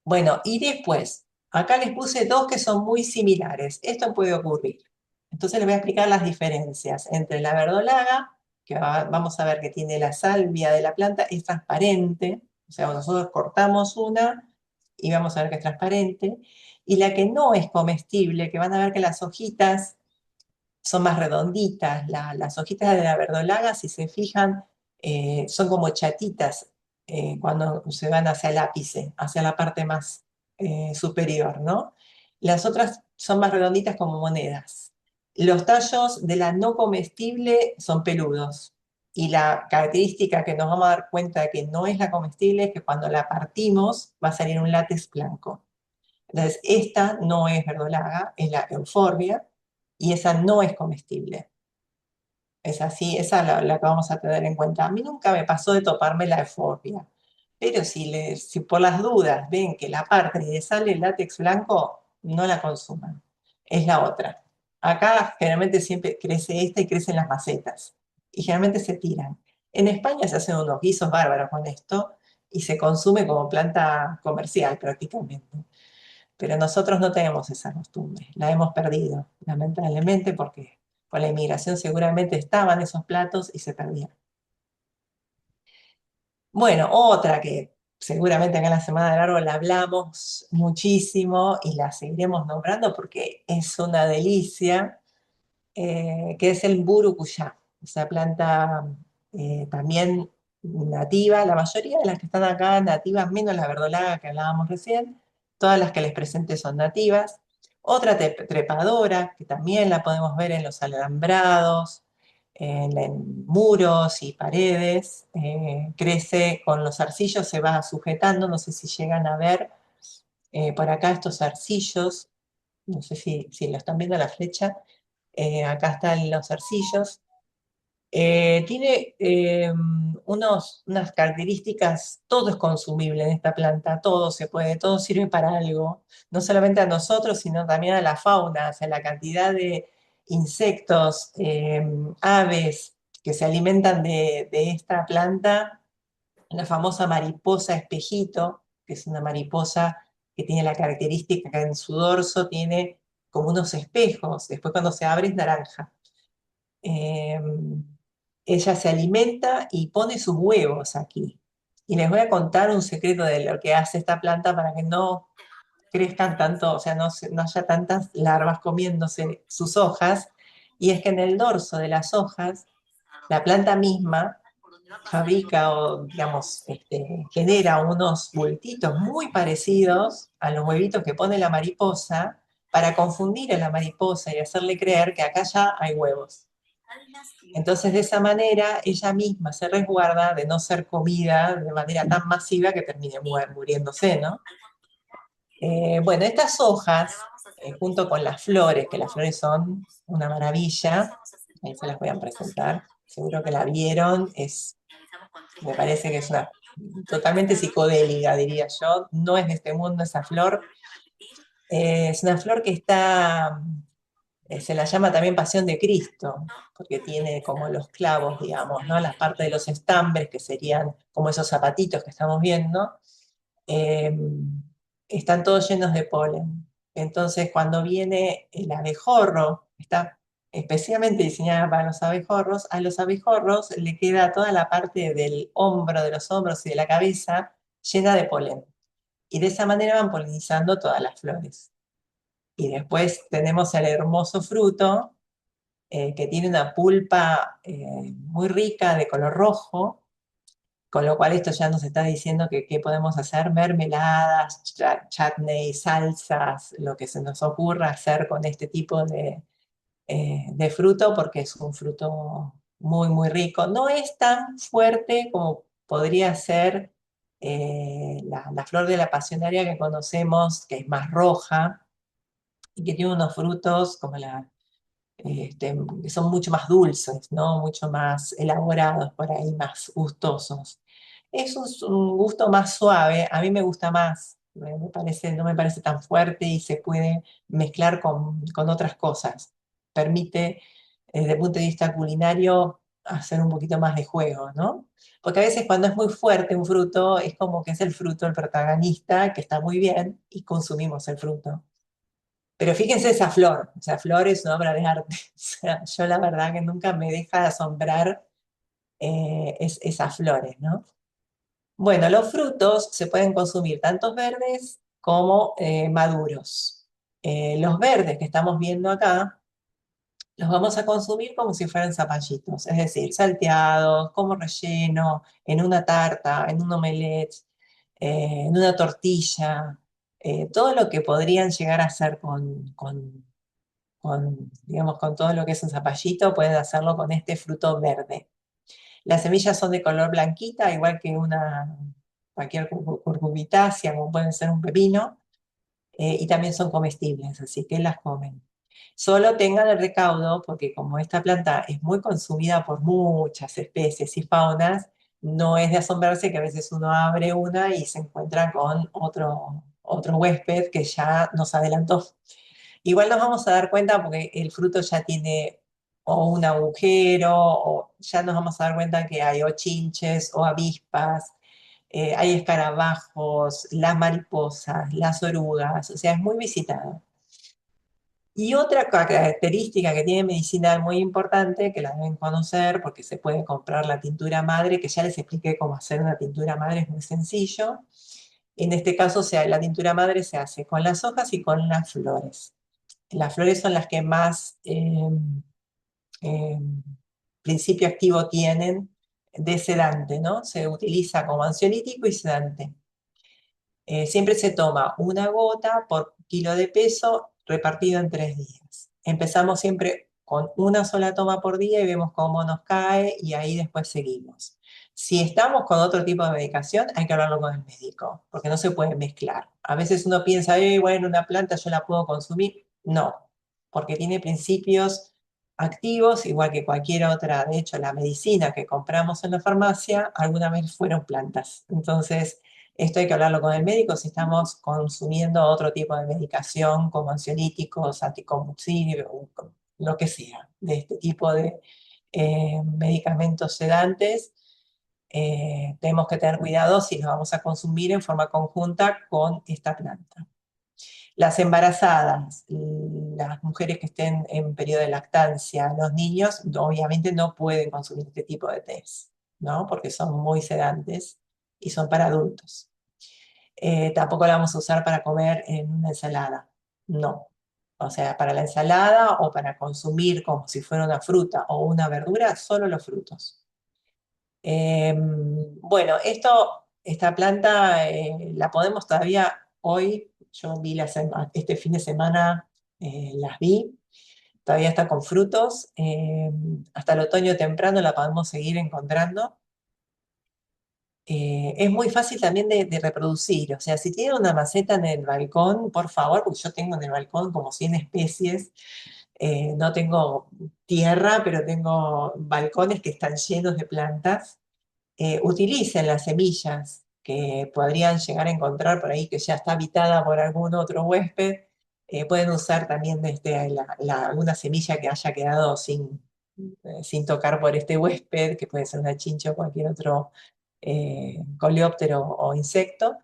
Bueno, y después, acá les puse dos que son muy similares. Esto puede ocurrir. Entonces les voy a explicar las diferencias entre la verdolaga, que vamos a ver que tiene la salvia de la planta, es transparente. O sea, nosotros cortamos una y vamos a ver que es transparente. Y la que no es comestible, que van a ver que las hojitas son más redonditas. Las hojitas de la verdolaga, si se fijan, son como chatitas cuando se van hacia el ápice, hacia la parte más superior, ¿no? Las otras son más redonditas como monedas. Los tallos de la no comestible son peludos. Y la característica que nos vamos a dar cuenta de que no es la comestible es que cuando la partimos va a salir un látex blanco. Entonces, esta no es verdolaga, es la euphorbia, y esa no es comestible. Es así, esa es la que vamos a tener en cuenta. A mí nunca me pasó de toparme la euphorbia, pero si por las dudas ven que la parte y le sale el látex blanco, no la consuman. Es la otra. Acá generalmente siempre crece esta y crecen las macetas, y generalmente se tiran. En España se hacen unos guisos bárbaros con esto, y se consume como planta comercial prácticamente. Pero nosotros no tenemos esa costumbre, la hemos perdido, lamentablemente, porque con la inmigración seguramente estaban esos platos y se perdían. Bueno, otra que seguramente acá en la Semana del Árbol la hablamos muchísimo y la seguiremos nombrando porque es una delicia, que es el burucuyá, esa planta también nativa, la mayoría de las que están acá nativas, menos la verdolaga que hablábamos recién, todas las que les presente son nativas. Otra trepadora, que también la podemos ver en los alambrados, en muros y paredes, crece con los arcillos, se va sujetando, no sé si llegan a ver por acá estos arcillos, no sé si lo están viendo a la flecha, acá están los arcillos. Tiene unas características, todo es consumible en esta planta, todo se puede, todo sirve para algo, no solamente a nosotros, sino también a la fauna, o sea, la cantidad de insectos, aves que se alimentan de esta planta, la famosa mariposa espejito, que es una mariposa que tiene la característica que en su dorso tiene como unos espejos, después cuando se abre es naranja. Eh, Ella se alimenta y pone sus huevos aquí. Y les voy a contar un secreto de lo que hace esta planta para que no crezcan tanto, o sea, no haya tantas larvas comiéndose sus hojas. Y es que en el dorso de las hojas, la planta misma fabrica o, digamos, genera unos bultitos muy parecidos a los huevitos que pone la mariposa para confundir a la mariposa y hacerle creer que acá ya hay huevos. Entonces, de esa manera, ella misma se resguarda de no ser comida de manera tan masiva que termine muriéndose, ¿no? Bueno, estas hojas, junto con las flores, que las flores son una maravilla, ahí se las voy a presentar, seguro que la vieron, me parece que es una totalmente psicodélica, diría yo, no es de este mundo esa flor. Es una flor que está, se la llama también Pasión de Cristo, porque tiene como los clavos, digamos, ¿no? Las partes de los estambres, que serían como esos zapatitos que estamos viendo, eh, están todos llenos de polen. Entonces, cuando viene el abejorro, está especialmente diseñada para los abejorros, a los abejorros le queda toda la parte del hombro, de los hombros y de la cabeza llena de polen. Y de esa manera van polinizando todas las flores. Y después tenemos el hermoso fruto, que tiene una pulpa muy rica de color rojo, con lo cual esto ya nos está diciendo que qué podemos hacer, mermeladas, chutney, salsas, lo que se nos ocurra hacer con este tipo de fruto, porque es un fruto muy, muy rico. No es tan fuerte como podría ser la flor de la pasionaria que conocemos, que es más roja y que tiene unos frutos como que son mucho más dulces, ¿no? Mucho más elaborados por ahí, más gustosos. Es un gusto más suave, a mí me gusta más, me parece, no me parece tan fuerte y se puede mezclar con otras cosas. Permite, desde el punto de vista culinario, hacer un poquito más de juego, ¿no? Porque a veces cuando es muy fuerte un fruto, es como que es el fruto el protagonista, que está muy bien, y consumimos el fruto. Pero fíjense esa flor es una obra de arte. O sea, yo la verdad que nunca me deja de asombrar esas flores, ¿no? Bueno, los frutos se pueden consumir tanto verdes como maduros. Los verdes que estamos viendo acá los vamos a consumir como si fueran zapallitos, es decir, salteados, como relleno, en una tarta, en un omelette, en una tortilla, todo lo que podrían llegar a hacer digamos, con todo lo que es un zapallito, pueden hacerlo con este fruto verde. Las semillas son de color blanquita, igual que cualquier curcubitácea, como pueden ser un pepino, y también son comestibles, así que las comen. Solo tengan el recaudo, porque como esta planta es muy consumida por muchas especies y faunas, no es de asombrarse que a veces uno abre una y se encuentra con otro huésped que ya nos adelantó. Igual nos vamos a dar cuenta porque el fruto ya tiene o un agujero, o ya nos vamos a dar cuenta que hay o chinches o avispas, hay escarabajos, las mariposas, las orugas, o sea, es muy visitado. Y otra característica que tiene medicinal muy importante, que la deben conocer porque se puede comprar la tintura madre, que ya les expliqué cómo hacer una tintura madre, es muy sencillo. En este caso, la tintura madre se hace con las hojas y con las flores. Las flores son las que más eh, principio activo tienen de sedante, ¿no? Se utiliza como ansiolítico y sedante. Siempre se toma una gota por kilo de peso repartido en 3 días. Empezamos siempre con una sola toma por día y vemos cómo nos cae y ahí después seguimos. Si estamos con otro tipo de medicación, hay que hablarlo con el médico, porque no se puede mezclar. A veces uno piensa, bueno, una planta yo la puedo consumir. No, porque tiene principios activos, igual que cualquier otra. De hecho, la medicina que compramos en la farmacia alguna vez fueron plantas. Entonces, esto hay que hablarlo con el médico si estamos consumiendo otro tipo de medicación como ansiolíticos, anticonvulsivos, lo que sea, de este tipo de medicamentos sedantes. Tenemos que tener cuidado si los vamos a consumir en forma conjunta con esta planta. Las embarazadas, las mujeres que estén en periodo de lactancia, los niños, obviamente no pueden consumir este tipo de tés, ¿no? Porque son muy sedantes y son para adultos. Tampoco la vamos a usar para comer en una ensalada. No. O sea, para la ensalada o para consumir como si fuera una fruta o una verdura, solo los frutos. Bueno, esta planta la podemos todavía hoy, yo vi este fin de semana, las vi, todavía está con frutos, hasta el otoño temprano la podemos seguir encontrando. Es muy fácil también de reproducir, o sea, si tienen una maceta en el balcón, por favor, porque yo tengo en el balcón como 100 especies, no tengo tierra, pero tengo balcones que están llenos de plantas. Utilicen las semillas que podrían llegar a encontrar por ahí, que ya está habitada por algún otro huésped. Pueden usar también alguna semilla que haya quedado sin tocar por este huésped, que puede ser una chincha o cualquier otro coleóptero o insecto,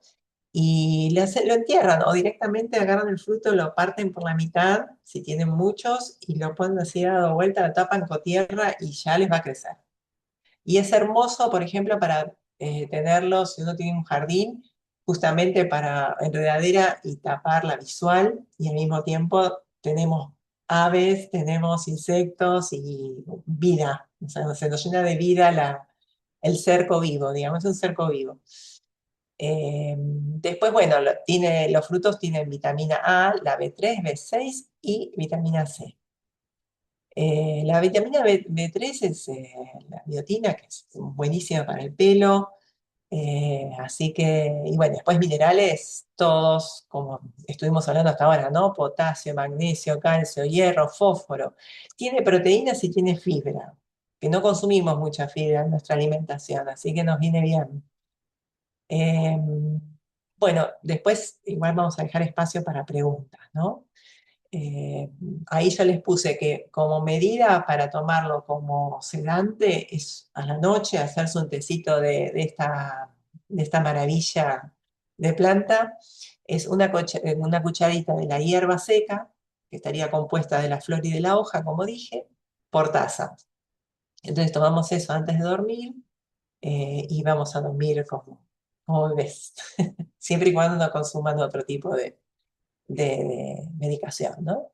y lo entierran o directamente agarran el fruto, lo parten por la mitad, si tienen muchos, y lo ponen así dado vuelta, lo tapan con tierra y ya les va a crecer. Y es hermoso, por ejemplo, para tenerlo, si uno tiene un jardín, justamente para enredadera y tapar la visual, y al mismo tiempo tenemos aves, tenemos insectos y vida. O sea, se nos llena de vida el cerco vivo, digamos, es un cerco vivo. Después, bueno, los frutos tienen vitamina A, la B3, B6 y vitamina C. La vitamina B3 es la biotina, que es buenísima para el pelo. Así que, y bueno, después minerales, todos, como estuvimos hablando hasta ahora, ¿no? Potasio, magnesio, calcio, hierro, fósforo. Tiene proteínas y tiene fibra, que no consumimos mucha fibra en nuestra alimentación, así que nos viene bien. Eh, bueno, después igual vamos a dejar espacio para preguntas, ¿no? Eh, Ahí yo les puse que como medida para tomarlo como sedante es a la noche hacerse un tecito de esta maravilla de planta. Es una cucharadita de la hierba seca, que estaría compuesta de la flor y de la hoja, como dije, por taza. Entonces tomamos eso antes de dormir y vamos a dormir como bebés, siempre y cuando no consuman otro tipo de medicación, ¿no?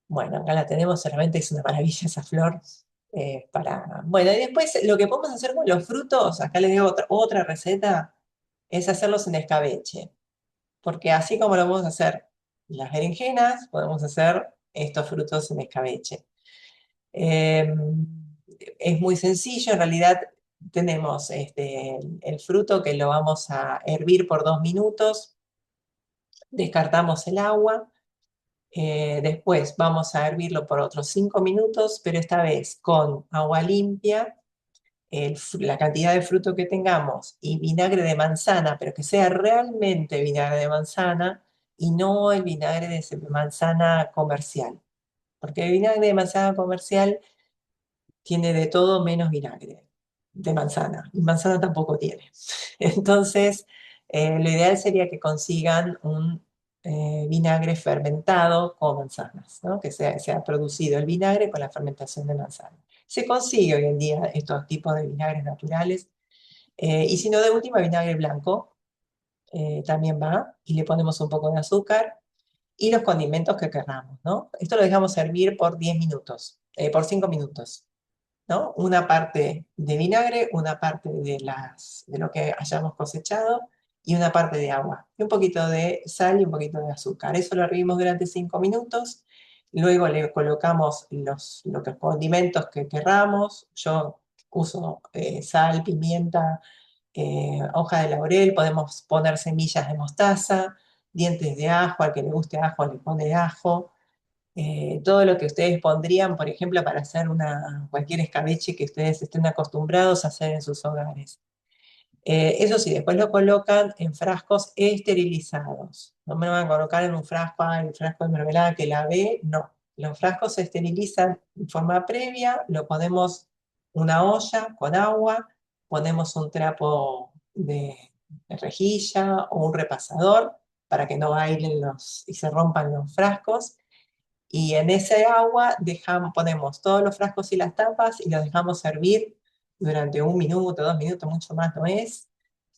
Bueno, acá la tenemos, realmente es una maravilla esa flor. Bueno, y después lo que podemos hacer con los frutos, acá les digo otra receta, es hacerlos en escabeche. Porque así como lo vamos a hacer las berenjenas, podemos hacer estos frutos en escabeche. Eh, es muy sencillo, en realidad tenemos el fruto que lo vamos a hervir por 2 minutos, descartamos el agua. Después vamos a hervirlo por otros 5 minutos, pero esta vez con agua limpia, la cantidad de fruto que tengamos y vinagre de manzana, pero que sea realmente vinagre de manzana y no el vinagre de manzana comercial. Porque el vinagre de manzana comercial tiene de todo menos vinagre de manzana, y manzana tampoco tiene. Entonces, lo ideal sería que consigan un vinagre fermentado con manzanas, ¿no? Que sea producido el vinagre con la fermentación de manzana. Se consigue hoy en día estos tipos de vinagres naturales, y si no, de última, vinagre blanco también va, y le ponemos un poco de azúcar y los condimentos que queramos, ¿no? Esto lo dejamos servir por 10 minutos, por 5 minutos. ¿No? Una parte de vinagre, una parte de lo que hayamos cosechado y una parte de agua. Y un poquito de sal y un poquito de azúcar. Eso lo hervimos durante 5 minutos. Luego le colocamos los condimentos que querramos. Yo uso sal, pimienta, hoja de laurel. Podemos poner semillas de mostaza, dientes de ajo. Al que le guste ajo, le pone ajo. Todo lo que ustedes pondrían, por ejemplo, para hacer cualquier escabeche que ustedes estén acostumbrados a hacer en sus hogares. Eso sí, después lo colocan en frascos esterilizados. No me lo van a colocar en un frasco, el frasco de mermelada que lavé, no. Los frascos se esterilizan en forma previa, lo ponemos una olla con agua, ponemos un trapo de rejilla o un repasador para que no bailen y se rompan los frascos. Y en ese agua ponemos todos los frascos y las tapas y los dejamos hervir durante 1 minuto, 2 minutos, mucho más no es.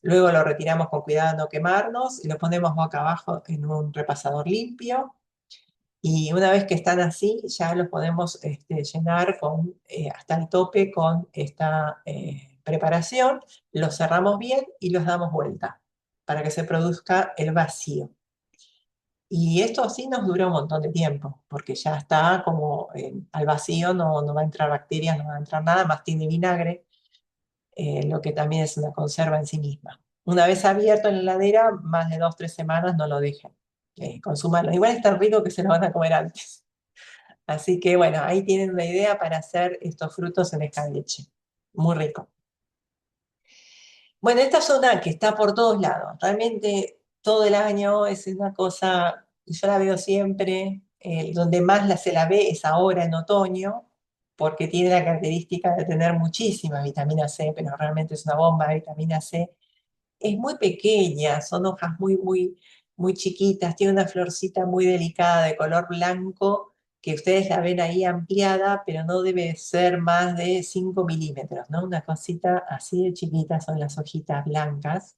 Luego lo retiramos con cuidado de no quemarnos y lo ponemos boca abajo en un repasador limpio. Y una vez que están así, ya los podemos llenar hasta el tope con esta preparación. Los cerramos bien y los damos vuelta para que se produzca el vacío. Y esto sí nos dura un montón de tiempo, porque ya está como al vacío, no va a entrar bacterias, no va a entrar nada, más tiene vinagre, lo que también es una conserva en sí misma. Una vez abierto en la heladera, más de 2, 3 semanas no lo dejen. Consúmanlo. Igual es tan rico que se lo van a comer antes. Así que bueno, ahí tienen una idea para hacer estos frutos en escabeche. Muy rico. Bueno, esta zona que está por todos lados, realmente todo el año es una cosa, yo la veo siempre, donde más se la ve es ahora en otoño, porque tiene la característica de tener muchísima vitamina C, pero realmente es una bomba de vitamina C. Es muy pequeña, son hojas muy, muy, muy chiquitas, tiene una florcita muy delicada de color blanco, que ustedes la ven ahí ampliada, pero no debe ser más de 5 milímetros, ¿no? Una cosita así de chiquita son las hojitas blancas,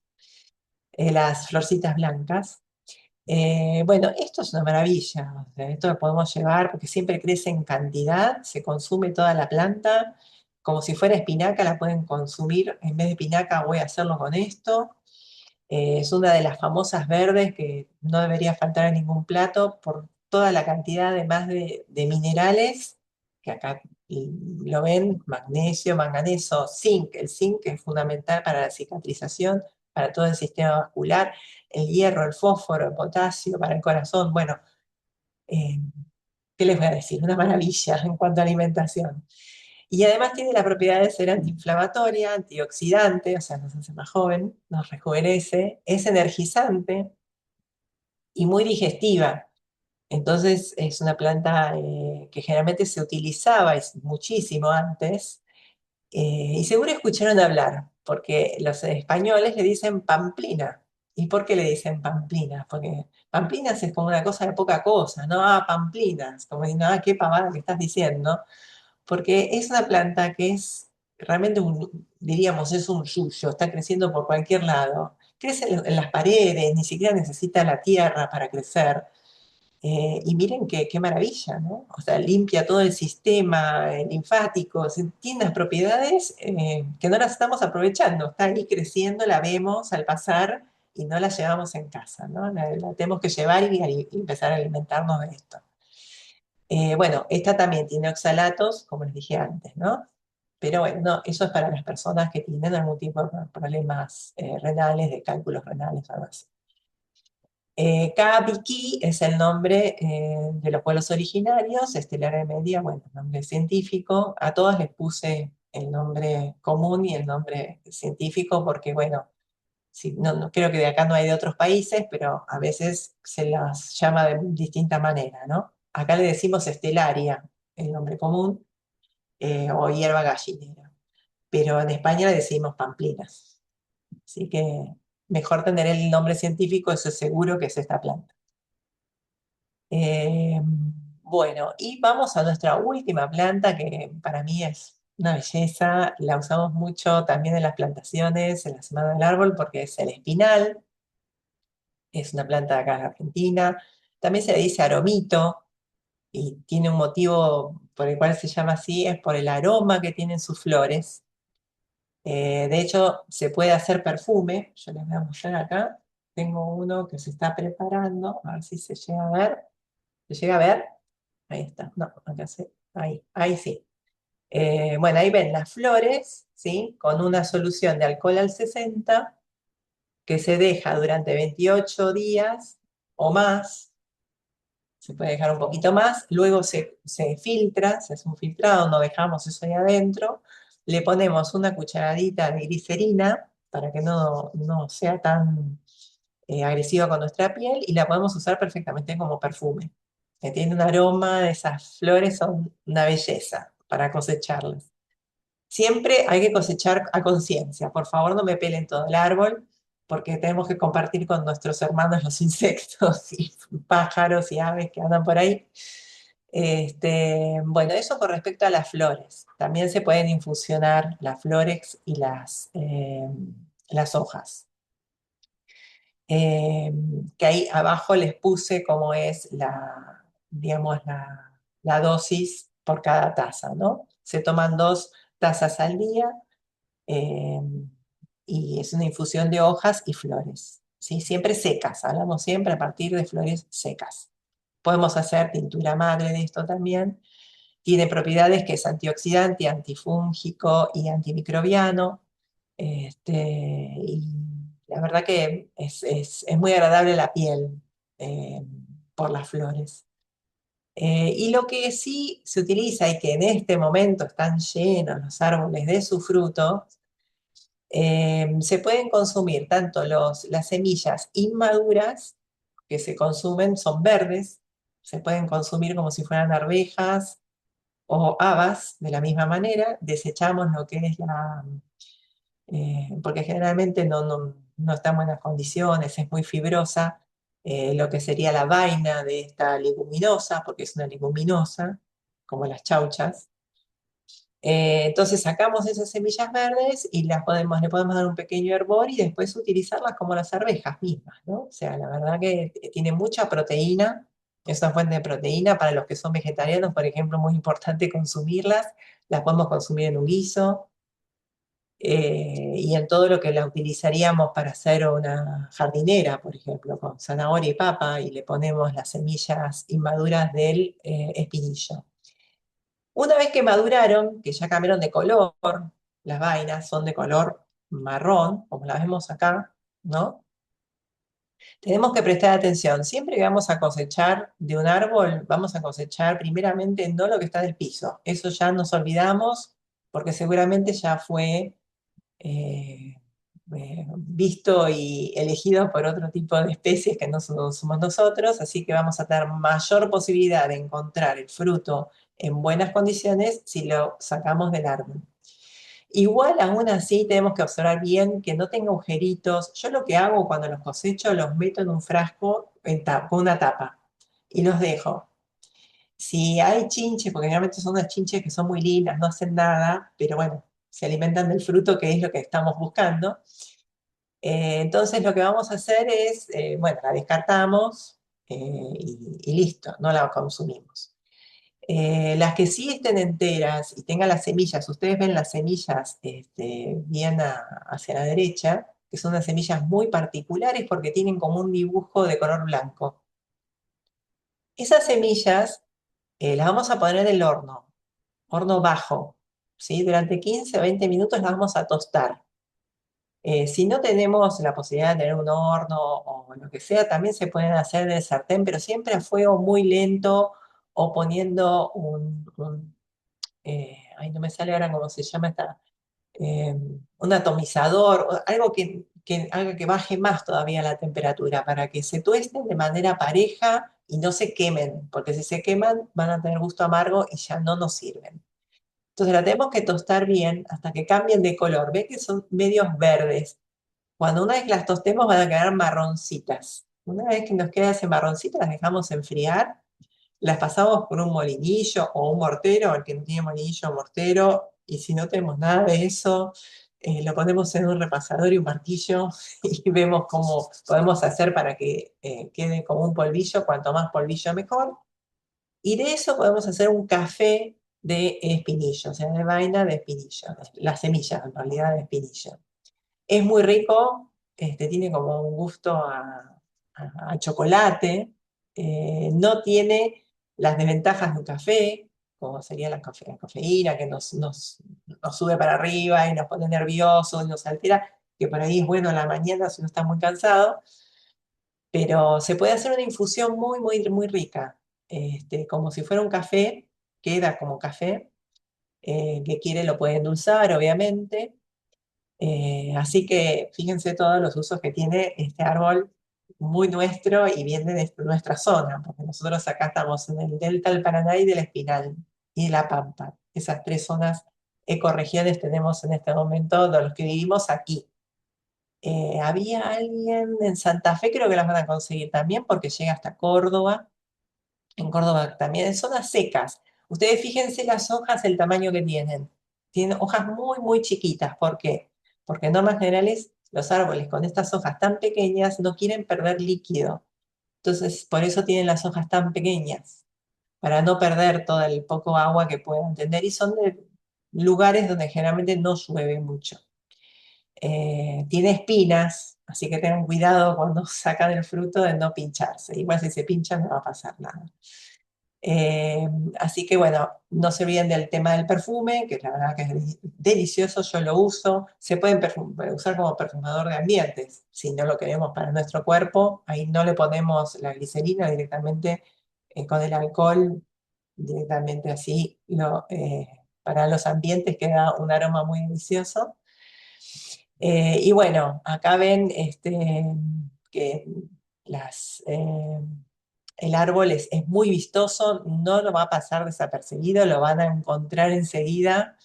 las florcitas blancas. Bueno, esto es una maravilla, o sea, esto lo podemos llevar porque siempre crece en cantidad, se consume toda la planta, como si fuera espinaca, la pueden consumir, en vez de espinaca voy a hacerlo con esto. Es una de las famosas verdes que no debería faltar en ningún plato por toda la cantidad además de minerales, que acá lo ven, magnesio, manganeso, zinc. El zinc es fundamental para la cicatrización, para todo el sistema vascular, el hierro, el fósforo, el potasio, para el corazón. Bueno, eh, ¿qué les voy a decir? Una maravilla en cuanto a alimentación. Y además tiene la propiedad de ser antiinflamatoria, antioxidante, o sea, nos hace más joven, nos rejuvenece, es energizante y muy digestiva. Entonces es una planta que generalmente se utilizaba muchísimo antes, y seguro escucharon hablar, porque los españoles le dicen pamplina. ¿Y por qué le dicen pamplinas? Porque pamplinas es como una cosa de poca cosa, ¿no? Ah, pamplinas, como diciendo, ah, qué pavada que estás diciendo, porque es una planta que es realmente diríamos, es un yuyo, está creciendo por cualquier lado. Crece en las paredes, ni siquiera necesita la tierra para crecer. Y miren qué maravilla, ¿no? O sea, limpia todo el sistema linfático, tiene unas propiedades que no las estamos aprovechando. Está ahí creciendo, la vemos al pasar y no la llevamos en casa, ¿no? La tenemos que llevar y empezar a alimentarnos de esto. Bueno, esta también tiene oxalatos, como les dije antes, ¿no? Pero bueno, no, eso es para las personas que tienen algún tipo de problemas renales, de cálculos renales o algo así. Kabiki es el nombre de los pueblos originarios, Stellaria media, bueno, nombre científico. A todas les puse el nombre común y el nombre científico porque, bueno, no creo que de acá no hay de otros países, pero a veces se las llama de distinta manera, ¿no? Acá le decimos Stellaria, el nombre común, o hierba gallinera, pero en España le decimos pamplinas. Así que mejor tener el nombre científico, eso es seguro que es esta planta. Eh, bueno, y vamos a nuestra última planta, que para mí es una belleza. La usamos mucho también en las plantaciones, en la Semana del Árbol, porque es el espinal. Es una planta de acá en Argentina. También se le dice aromito, y tiene un motivo por el cual se llama así, es por el aroma que tienen sus flores. De hecho, se puede hacer perfume. Yo les voy a mostrar acá. Tengo uno que se está preparando, a ver si se llega a ver. ¿Se llega a ver? Ahí está. No, acá sí. Ahí sí. Bueno, ahí ven las flores, ¿sí? Con una solución de alcohol al 60 que se deja durante 28 días o más. Se puede dejar un poquito más. Luego se filtra, se hace un filtrado, no dejamos eso ahí adentro. Le ponemos una cucharadita de glicerina para que no sea tan agresiva con nuestra piel y la podemos usar perfectamente como perfume. Que tiene un aroma, esas flores son una belleza para cosecharlas. Siempre hay que cosechar a conciencia. Por favor, no me pelen todo el árbol, porque tenemos que compartir con nuestros hermanos los insectos y pájaros y aves que andan por ahí. Bueno, eso con respecto a las flores. También se pueden infusionar las flores y las hojas. Que ahí abajo les puse cómo es digamos, la dosis por cada taza, ¿no? Se toman 2 tazas al día, eh, y es una infusión de hojas y flores, ¿sí? Siempre secas, hablamos siempre a partir de flores secas. Podemos hacer tintura madre de esto también. Tiene propiedades que es antioxidante, antifúngico y antimicrobiano. Y la verdad que es muy agradable la piel eh, por las flores. Y lo que sí se utiliza y que en este momento están llenos los árboles de su fruto, se pueden consumir tanto las semillas inmaduras que se consumen, son verdes, se pueden consumir como si fueran arvejas o habas de la misma manera, desechamos lo que es porque generalmente no está en buenas condiciones, es muy fibrosa, lo que sería la vaina de esta leguminosa, porque es una leguminosa, como las chauchas. Entonces sacamos esas semillas verdes y le podemos dar un pequeño hervor y después utilizarlas como las arvejas mismas, ¿no? O sea, la verdad que tiene mucha proteína, es una fuente de proteína para los que son vegetarianos, por ejemplo, muy importante consumirlas, las podemos consumir en un guiso, y en todo lo que la utilizaríamos para hacer una jardinera, por ejemplo, con zanahoria y papa, y le ponemos las semillas inmaduras del espinillo. Una vez que maduraron, que ya cambiaron de color, las vainas son de color marrón, como las vemos acá, ¿no? Tenemos que prestar atención. Siempre que vamos a cosechar de un árbol, vamos a cosechar primeramente no lo que está en el piso. Eso ya nos olvidamos porque seguramente ya fue visto y elegido por otro tipo de especies que no somos nosotros, así que vamos a tener mayor posibilidad de encontrar el fruto en buenas condiciones si lo sacamos del árbol. Igual aún así tenemos que observar bien que no tenga agujeritos. Yo lo que hago cuando los cosecho, los meto en un frasco con una tapa y los dejo. Si hay chinches, porque generalmente son unas chinches que son muy lindas, no hacen nada, pero bueno, se alimentan del fruto, que es lo que estamos buscando. Entonces lo que vamos a hacer es, bueno, la descartamos y listo, no la consumimos. Las que sí estén enteras y tengan las semillas, ustedes ven las semillas bien hacia la derecha, que son unas semillas muy particulares porque tienen como un dibujo de color blanco. Esas semillas las vamos a poner en el horno, horno bajo, ¿sí? Durante 15 o 20 minutos las vamos a tostar. Si no tenemos la posibilidad de tener un horno o lo que sea, también se pueden hacer de sartén, pero siempre a fuego muy lento o poniendo ay, no me sale ahora cómo se llama eh, un atomizador, o algo que haga que baje más todavía la temperatura para que se tuesten de manera pareja y no se quemen, porque si se queman van a tener gusto amargo y ya no nos sirven. Entonces la tenemos que tostar bien hasta que cambien de color. Ve que son medios verdes. Cuando una vez que las tostemos van a quedar marroncitas. Una vez que nos queda ese marroncito, las dejamos enfriar, las pasamos por un molinillo o un mortero, el que no tiene molinillo o mortero, y si no tenemos nada de eso, lo ponemos en un repasador y un martillo y vemos cómo podemos hacer para que quede como un polvillo, cuanto más polvillo mejor. Y de eso podemos hacer un café de espinillo, o sea, de vaina de espinillo, las semillas en realidad de espinillo. Es muy rico, tiene como un gusto a chocolate, no tiene las desventajas de un café, como sería la cafeína, que nos sube para arriba y nos pone nerviosos y nos altera, que por ahí es bueno a la mañana si uno está muy cansado, pero se puede hacer una infusión muy, muy, muy rica, como si fuera un café, queda como café, que quiere lo puede endulzar, obviamente. Así que fíjense todos los usos que tiene este árbol muy nuestro y bien de nuestra zona, porque nosotros acá estamos en el Delta del Paraná y del Espinal y de La Pampa. Esas tres zonas ecorregiones tenemos en este momento de los que vivimos aquí. Había alguien en Santa Fe, creo que las van a conseguir también porque llega hasta Córdoba. En Córdoba también, en zonas secas. Ustedes fíjense las hojas, el tamaño que tienen. Tienen hojas muy, muy chiquitas. ¿Por qué? Porque en normas generales los árboles con estas hojas tan pequeñas no quieren perder líquido. Entonces, por eso tienen las hojas tan pequeñas, para no perder todo el poco agua que puedan tener. Y son de lugares donde generalmente no llueve mucho. Tiene espinas, así que tengan cuidado cuando sacan el fruto de no pincharse. Igual si se pinchan no va a pasar nada. Eh, Así que bueno, no se olviden del tema del perfume, que la verdad que es delicioso, yo lo uso. Se pueden usar como perfumador de ambientes, si no lo queremos para nuestro cuerpo. Ahí no le ponemos la glicerina directamente con el alcohol, directamente así. Para los ambientes queda un aroma muy delicioso. Y bueno, acá ven que las, el árbol es muy vistoso, no lo va a pasar desapercibido, lo van a encontrar enseguida.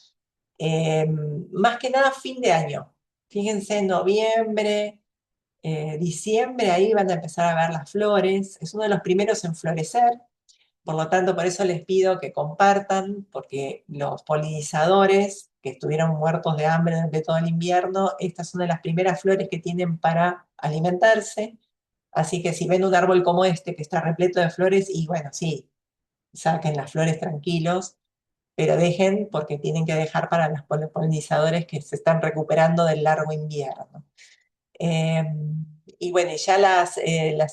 Eh, Más que nada fin de año. Fíjense, noviembre, diciembre, ahí van a empezar a ver las flores. Es uno de los primeros en florecer. Por lo tanto, por eso les pido que compartan, porque los polinizadores que estuvieron muertos de hambre durante todo el invierno, estas son de las primeras flores que tienen para alimentarse. Así que si ven un árbol como este que está repleto de flores, y bueno, sí, saquen las flores tranquilos, pero dejen porque tienen que dejar para los polinizadores que se están recuperando del largo invierno. Eh, y bueno, y ya las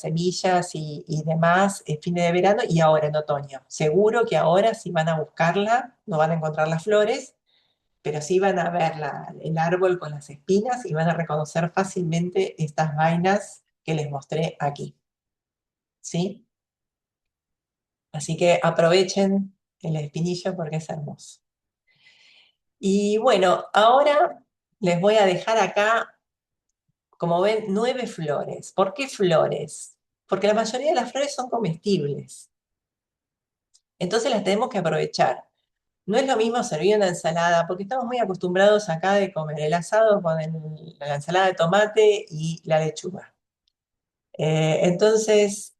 semillas y demás, fines de verano y ahora en otoño. Seguro que ahora si van a buscarla, no van a encontrar las flores, pero sí van a ver el árbol con las espinas y van a reconocer fácilmente estas vainas que les mostré aquí. ¿Sí? Así que aprovechen el espinillo porque es hermoso. Y bueno, ahora les voy a dejar acá, como ven, 9 flores. ¿Por qué flores? Porque la mayoría de las flores son comestibles. Entonces las tenemos que aprovechar. No es lo mismo servir una ensalada, porque estamos muy acostumbrados acá de comer el asado con la ensalada de tomate y la lechuga. Entonces,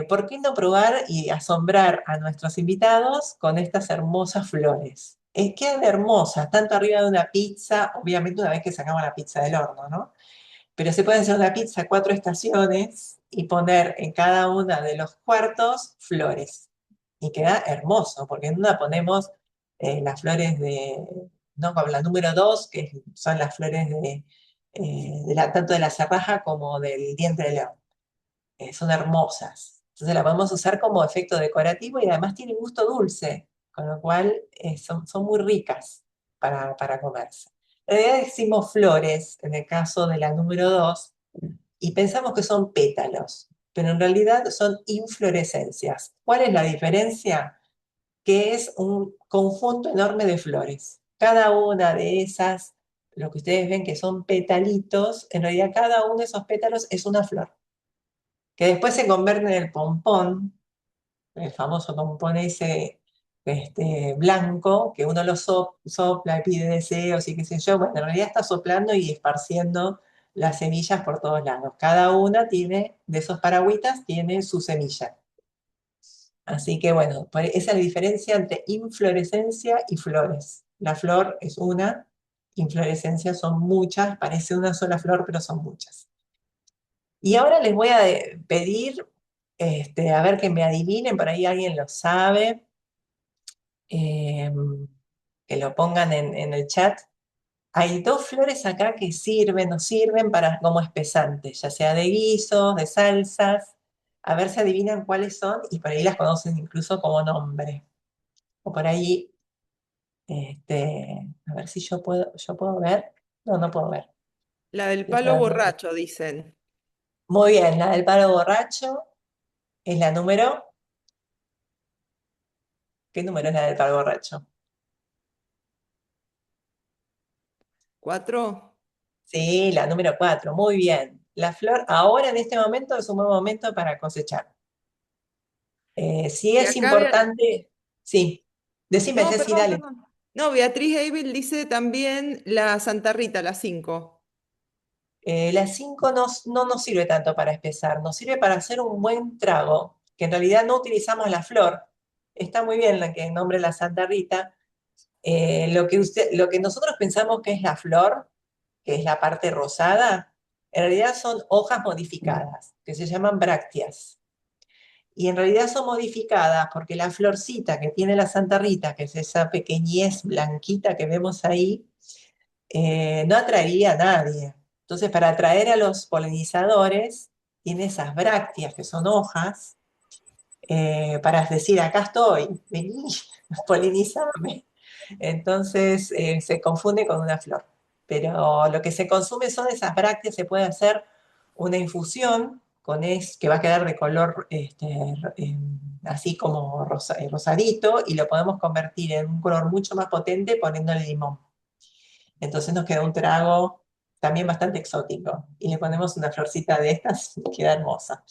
¿por qué no probar y asombrar a nuestros invitados con estas hermosas flores? Quedan hermosas, tanto arriba de una pizza, obviamente una vez que sacamos la pizza del horno, ¿no? Pero se puede hacer una pizza 4 estaciones y poner en cada una de los cuartos flores. Y queda hermoso, porque en una ponemos las flores no, como la número 2 que son las flores tanto de la cerraja como del diente de león. Son hermosas. Entonces la podemos usar como efecto decorativo y además tienen gusto dulce, con lo cual son muy ricas para comerse. En realidad decimos flores en el caso de la número 2 y pensamos que son pétalos, pero en realidad son inflorescencias. ¿Cuál es la diferencia? Que es un conjunto enorme de flores. Cada una de esas, lo que ustedes ven que son petalitos, en realidad cada uno de esos pétalos es una flor que después se convierte en el pompón, el famoso pompón ese blanco, que uno lo sopla y pide deseos y qué sé yo. Bueno, en realidad está soplando y esparciendo las semillas por todos lados. Cada una tiene, de esos paragüitas, tiene su semilla. Así que bueno, esa es la diferencia entre inflorescencia y flores. La flor es una, inflorescencia son muchas, parece una sola flor, pero son muchas. Y ahora les voy a pedir, a ver que me adivinen, por ahí alguien lo sabe, eh, que lo pongan en el chat. Hay 2 flores acá que nos sirven para, como espesantes, ya sea de guisos, de salsas. A ver si adivinan cuáles son y por ahí las conocen incluso como nombre. O por ahí, a ver si yo puedo ver. No, no puedo ver. La del Estoy palo tratando de- borracho, dicen. Muy bien, la del palo borracho es la número. ¿Qué número es la del palo borracho? ¿4? Sí, la número 4, muy bien. La flor ahora en este momento es un buen momento para cosechar. Sí Y es acá, importante, sí, decime, no, Ceci, perdón, dale. perdón. No, Beatriz Abel dice también la Santa Rita, la 5. La 5 no nos sirve tanto para espesar, nos sirve para hacer un buen trago, que en realidad no utilizamos la flor. Está muy bien la que nombre la Santa Rita. Lo que nosotros pensamos que es la flor, que es la parte rosada, en realidad son hojas modificadas, que se llaman brácteas. Y en realidad son modificadas porque la florcita que tiene la Santa Rita, que es esa pequeñez blanquita que vemos ahí, no atraería a nadie. Entonces, para atraer a los polinizadores, tiene esas brácteas, que son hojas, para decir, acá estoy, vení, polinizame. Entonces, se confunde con una flor. Pero lo que se consume son esas brácteas, se puede hacer una infusión que va a quedar de color así como rosadito y lo podemos convertir en un color mucho más potente poniéndole limón. Entonces nos queda un trago también bastante exótico. Y le ponemos una florcita de estas, queda hermosa.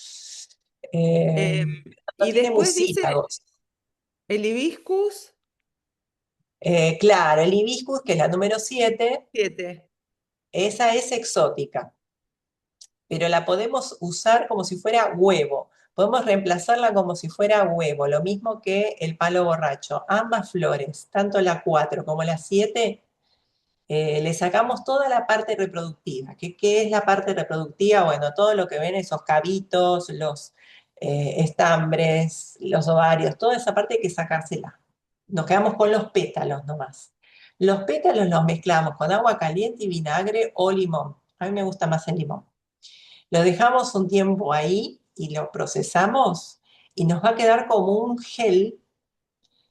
Eh, No y tiene después dice mucílagos. el hibiscus, Claro, el hibiscus, que es la número 7, 7. esa es exótica, pero la podemos usar como si fuera huevo. Podemos reemplazarla como si fuera huevo, lo mismo que el palo borracho. Ambas flores, tanto la 4 como la 7, le sacamos toda la parte reproductiva. ¿Qué es la parte reproductiva? Bueno, todo lo que ven, esos cabitos, los estambres, los ovarios, toda esa parte hay que sacársela. nos quedamos con los pétalos nomás. Los pétalos los mezclamos con agua caliente y vinagre o limón. A mí me gusta más el limón. Lo dejamos un tiempo ahí y lo procesamos y nos va a quedar como un gel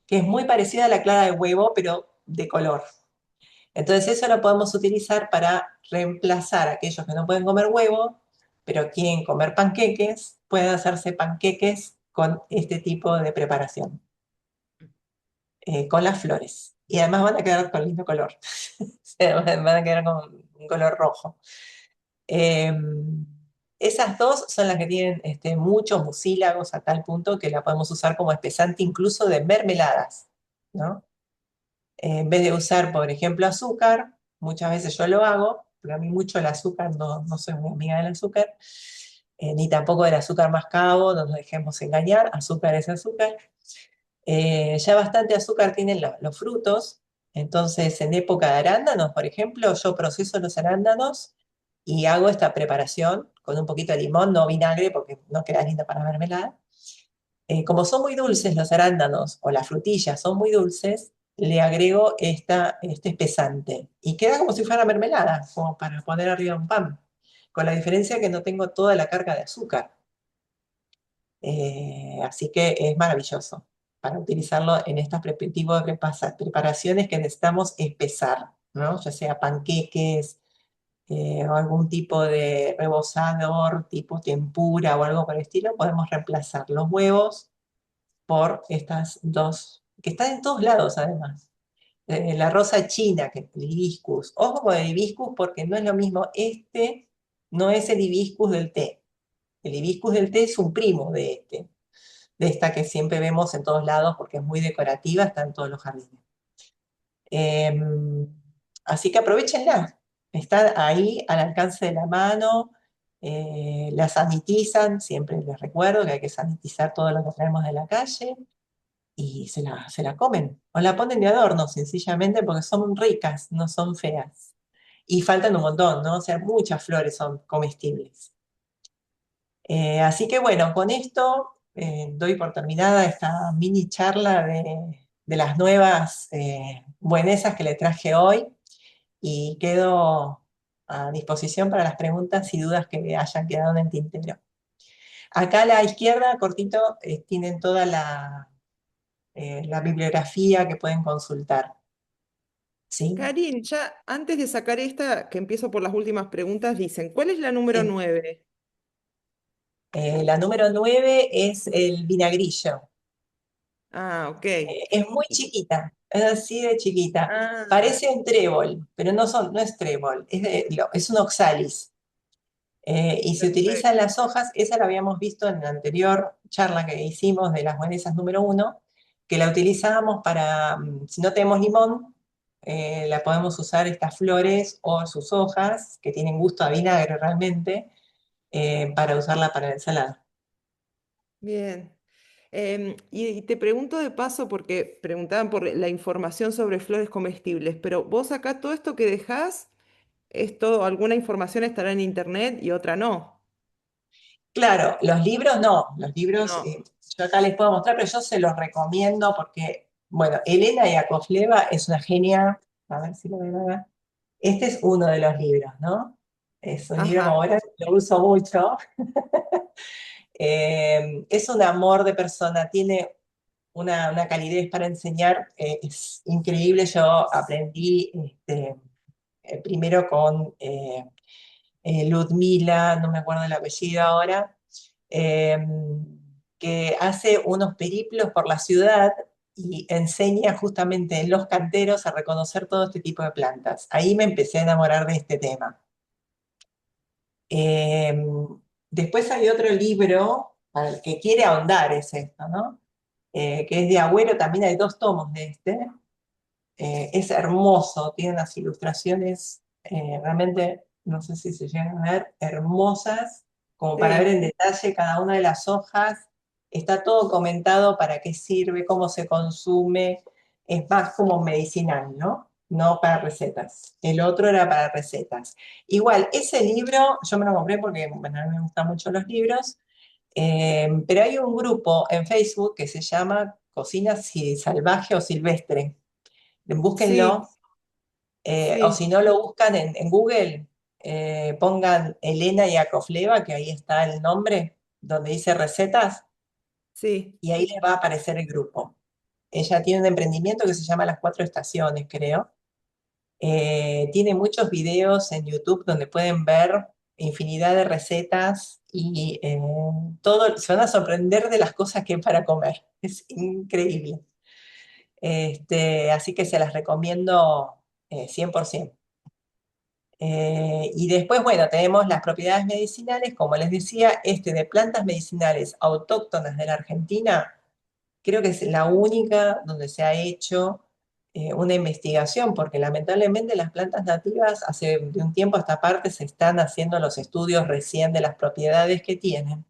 que es muy parecido a la clara de huevo, pero de color. Entonces eso lo podemos utilizar para reemplazar a aquellos que no pueden comer huevo, pero quieren comer panqueques, pueden hacerse panqueques con este tipo de preparación, con las flores. Y además van a quedar con lindo color. Van a quedar con un color rojo. Eh, esas dos son las que tienen muchos mucílagos a tal punto que la podemos usar como espesante incluso de mermeladas, ¿no? En vez de usar, por ejemplo, azúcar, muchas veces yo lo hago, porque a mí mucho el azúcar, no soy muy amiga del azúcar, ni tampoco del azúcar mascabo, no nos dejemos engañar, azúcar es azúcar. Ya bastante azúcar tienen los frutos, entonces en época de arándanos, por ejemplo, yo proceso los arándanos y hago esta preparación con un poquito de limón, no vinagre, porque no queda lindo para mermelada. Como son muy dulces los arándanos o las frutillas son muy dulces, le agrego este espesante y queda como si fuera mermelada, como para poner arriba un pan, con la diferencia que no tengo toda la carga de azúcar. Así que es maravilloso para utilizarlo en estas tipo de preparaciones que necesitamos espesar, ¿no? Ya sea panqueques o algún tipo de rebozador, tipo tempura o algo por el estilo, podemos reemplazar los huevos por estas dos, que están en todos lados además. La rosa china, que el hibiscus. Ojo con el hibiscus porque no es lo mismo. No es el hibiscus del té. El hibiscus del té es un primo de esta que siempre vemos en todos lados porque es muy decorativa, está en todos los jardines. Así que aprovechenla. Está ahí al alcance de la mano. La sanitizan, siempre les recuerdo que hay que sanitizar todo lo que traemos de la calle y se la comen. O la ponen de adorno, sencillamente, porque son ricas, no son feas. Y faltan un montón, ¿no? O sea, muchas flores son comestibles. Así que bueno, con esto doy por terminada esta mini charla de las nuevas buenesas que le traje hoy y quedo a disposición para las preguntas y dudas que hayan quedado en el tintero. Acá a la izquierda, cortito, tienen toda la bibliografía que pueden consultar. ¿Sí? Karin, ya antes de sacar esta, que empiezo por las últimas preguntas, dicen, ¿cuál es la número Sí. 9? La número 9 es el vinagrillo. Ah, ok. Es muy chiquita, es así de chiquita. Ah, Parece un trébol, pero no es trébol, es un oxalis. Y se perfecto. utilizan las hojas, esa la habíamos visto en la anterior charla que hicimos de las buenesas número 1, que la utilizábamos para, si no tenemos limón, la podemos usar estas flores o sus hojas, que tienen gusto a vinagre realmente, para usarla para la ensalada. Bien. Y te pregunto de paso, porque preguntaban por la información sobre flores comestibles, pero vos acá todo esto que dejás, alguna información estará en internet y otra no. Claro, los libros no, los libros No. yo acá les puedo mostrar, pero yo se los recomiendo porque, bueno, Elena Yakovleva es una genia, a ver si lo ven acá. Este es uno de los libros, ¿no? Es un libro como Ajá. ahora lo uso mucho. Es un amor de persona, tiene una calidez para enseñar, es increíble. Yo aprendí primero con Ludmila, no me acuerdo el apellido ahora, eh, que hace unos periplos por la ciudad y enseña justamente en los canteros a reconocer todo este tipo de plantas. Ahí me empecé a enamorar de este tema. Eh, Después hay otro libro, para el que quiere ahondar es esto, ¿no? Que es de Agüero, también hay dos tomos de este. Es hermoso, tiene unas ilustraciones realmente, no sé si se llegan a ver, hermosas, como para ver Sí, en detalle cada una de las hojas. Está todo comentado para qué sirve, cómo se consume. Es más como medicinal, ¿no? No para recetas. El otro era para recetas. Igual, ese libro yo me lo compré porque bueno, a mí me gustan mucho los libros, pero hay un grupo en Facebook que se llama cocina salvaje o silvestre. Sí, Búsquenlo, o sí, si no lo buscan en Google, pongan Elena Yakovleva, que ahí está el nombre, donde dice recetas, sí. y ahí les va a aparecer el grupo. Ella tiene un emprendimiento que se llama Las Cuatro Estaciones, creo. Tiene muchos videos en YouTube donde pueden ver infinidad de recetas y todo, se van a sorprender de las cosas que hay para comer. Es increíble. Así que se las recomiendo 100%. Y después, bueno, tenemos las propiedades medicinales, como les decía, de plantas medicinales autóctonas de la Argentina. Creo que es la única donde se ha hecho una investigación, porque lamentablemente las plantas nativas hace de un tiempo a esta parte se están haciendo los estudios recién de las propiedades que tienen.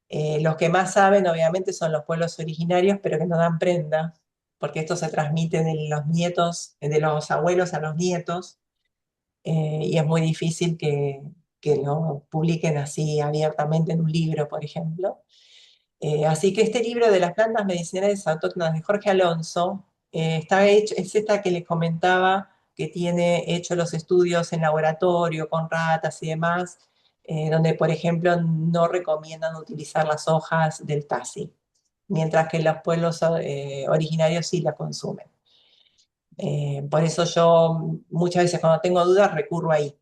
Los que más saben, obviamente, son los pueblos originarios, pero que no dan prenda, porque esto se transmite de los nietos, de los abuelos a los nietos, y es muy difícil que lo publiquen así abiertamente en un libro, por ejemplo. Así que este libro de las plantas medicinales autóctonas de Jorge Alonso está hecho, es esta que les comentaba, que tiene hecho los estudios en laboratorio con ratas y demás, donde, por ejemplo, no recomiendan utilizar las hojas del tasi, mientras que los pueblos originarios sí la consumen. Por eso yo muchas veces cuando tengo dudas recurro ahí.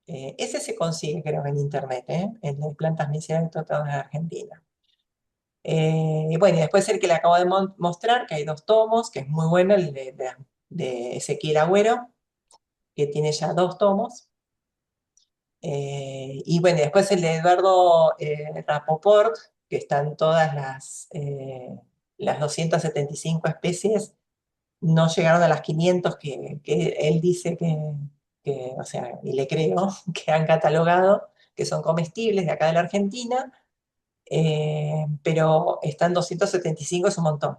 Ese se consigue, creo, en internet, en de plantas medicinales autóctonas de Argentina. Y bueno, y después el que le acabo de mostrar, que hay dos tomos, que es muy bueno, el de Ezequiel Agüero, que tiene ya dos tomos. Y bueno, y después el de Eduardo Rapoport, que están todas las 275 especies, no llegaron a las 500 que él dice o sea, y le creo, que han catalogado, que son comestibles de acá de la Argentina, pero están 275, es un montón.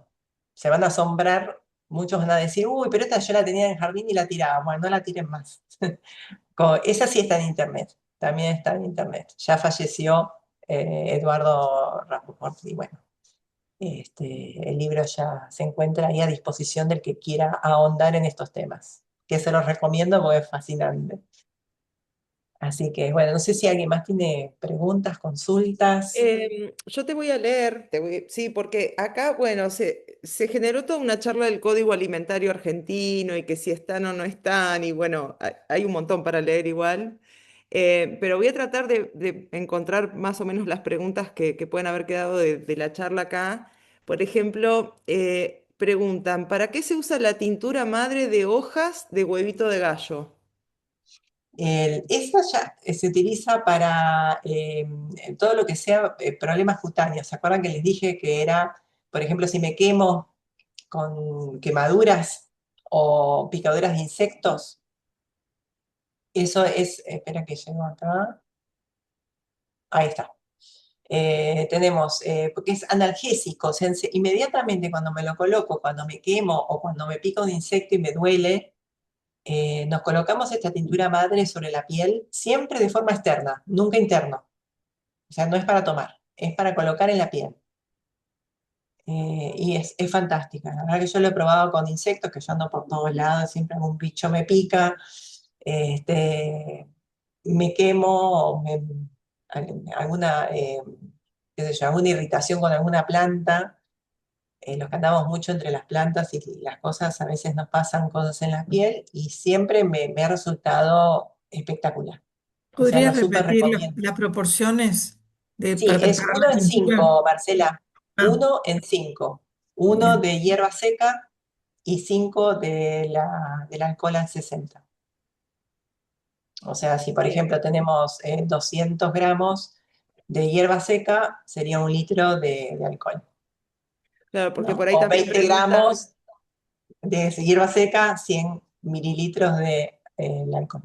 Se van a asombrar, muchos van a decir, uy, pero esta yo la tenía en el jardín y la tiraba. Bueno, no la tiren más. Esa sí está en internet, también está en internet. Ya falleció Eduardo Rapoport y bueno, el libro ya se encuentra ahí a disposición del que quiera ahondar en estos temas, que se los recomiendo porque es fascinante. Así que bueno, no sé si alguien más tiene preguntas, consultas. Yo te voy a leer, sí, porque acá, bueno, se generó toda una charla del Código Alimentario Argentino y que si están o no están, y bueno, hay un montón para leer igual. Pero voy a tratar de encontrar más o menos las preguntas que pueden haber quedado de la charla acá. Por ejemplo, preguntan, ¿para qué se usa la tintura madre de hojas de huevito de gallo? Esa ya se utiliza para todo lo que sea problemas cutáneos. ¿Se acuerdan que les dije que era, por ejemplo, si me quemo con quemaduras o picaduras de insectos? Eso es, espera que llego acá. Ahí está. Tenemos, porque es analgésico, o sea, inmediatamente cuando me lo coloco, cuando me quemo o cuando me pica un insecto y me duele, nos colocamos esta tintura madre sobre la piel, siempre de forma externa, nunca interno. O sea, no es para tomar, es para colocar en la piel. Y es fantástica. La verdad que yo lo he probado con insectos, que yo ando por todos lados, siempre algún bicho me pica, me quemo, alguna, qué sé yo, alguna irritación con alguna planta. Los que andamos mucho entre las plantas y las cosas, a veces nos pasan cosas en la piel y siempre me ha resultado espectacular. O sea, ¿Podrías lo súper repetir recomiendo. las proporciones Sí, para es preparar uno la en tintura? cinco, Marcela. Ah, 1 en 5. Uno bien. de hierba seca y 5 del alcohol al 60. O sea, si por Bien. ejemplo tenemos 200 gramos de hierba seca, sería 1 litro de alcohol, Claro, porque ¿no? por ahí O también 20 preguntan. gramos de hierba seca, 100 mililitros de alcohol.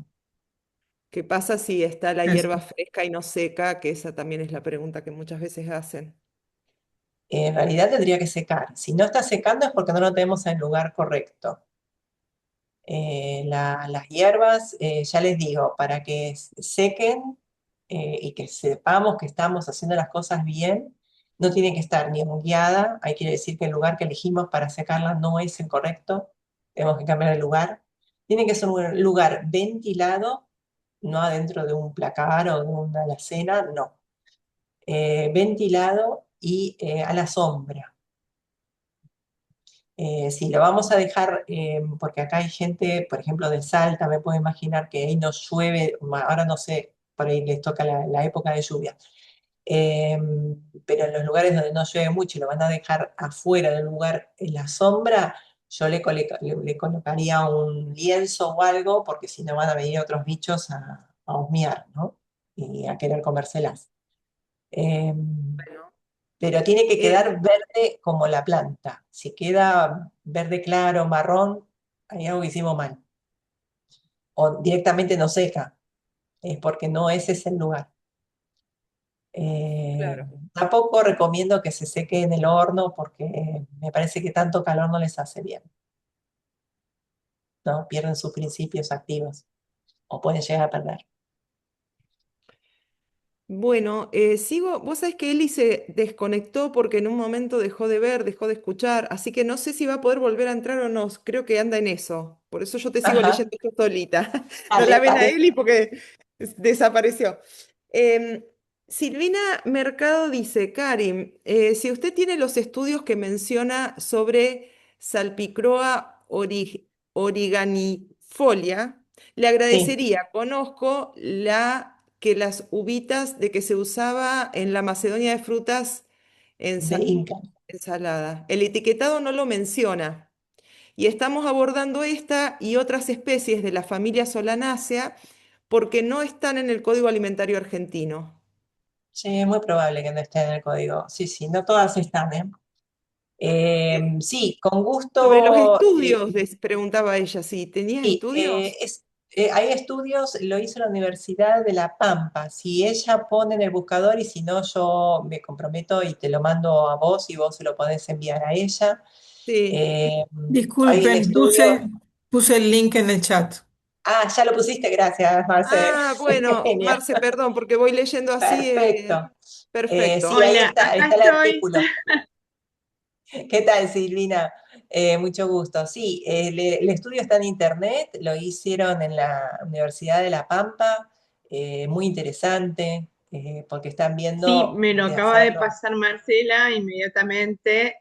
¿Qué pasa si está la Eso. hierba fresca y no seca? Que esa también es la pregunta que muchas veces hacen. En realidad tendría que secar. Si no está secando es porque no lo tenemos en el lugar correcto. Las hierbas, ya les digo, para que sequen y que sepamos que estamos haciendo las cosas bien, No tiene que estar ni guiada, ahí quiere decir que el lugar que elegimos para secarla no es el correcto, tenemos que cambiar el lugar. Tiene que ser un lugar ventilado, no adentro de un placar o de una alacena, no. Ventilado y a la sombra. Si lo vamos a dejar, porque acá hay gente, por ejemplo, de Salta, me puedo imaginar que ahí no llueve, ahora no sé, por ahí les toca la época de lluvia. Eh, pero en los lugares donde no llueve mucho y lo van a dejar afuera del lugar en la sombra, yo le colocaría un lienzo o algo, porque si no van a venir otros bichos a husmear, ¿no? Y a querer comérselas. Eh, Bueno, pero tiene que eh, quedar verde como la planta. Si queda verde claro, marrón, hay algo que hicimos mal. O directamente no seca, es porque no ese es el lugar. Eh, claro. Tampoco recomiendo que se seque en el horno porque me parece que tanto calor no les hace bien, ¿no? Pierden sus principios activos o pueden llegar a perder. Bueno, sigo, vos sabés que Eli se desconectó porque en un momento dejó de ver, dejó de escuchar, así que no sé si va a poder volver a entrar o no, creo que anda en eso. Por eso yo te sigo Ajá, leyendo esto solita. No la vale, ven a vale. Eli porque desapareció. Em, Silvina Mercado dice, Karim, si usted tiene los estudios que menciona sobre Salpicroa origanifolia, le Sí, agradecería. Conozco las uvitas de que se usaba en la Macedonia de frutas en de Inca. ensalada. El etiquetado no lo menciona. Y estamos abordando esta y otras especies de la familia Solanaceae porque no están en el Código Alimentario argentino. Sí, es muy probable que no esté en el código. Sí, sí, no todas están, ¿eh? Eh, Sí, con Sobre los gusto. estudios, preguntaba ella, si tenías Sí, estudios. hay estudios, lo hizo la Universidad de La Pampa. Si ella pone en el buscador y si no, yo me comprometo y te lo mando a vos y vos se lo podés enviar a ella. Sí. Eh, Hay el Disculpen, estudio. puse el link en el chat. Ah, ya lo pusiste, gracias, Marce. Ah, bueno, Genial, Marce, perdón, porque voy leyendo así. perfecto. Perfecto. Sí, Hola, ahí acá está el estoy. artículo. ¿Qué tal, Silvina? Mucho gusto. Sí, el estudio está en internet, lo hicieron en la Universidad de La Pampa, muy interesante, porque están Sí, viendo me lo de acaba de hacerlo. pasar Marcela inmediatamente,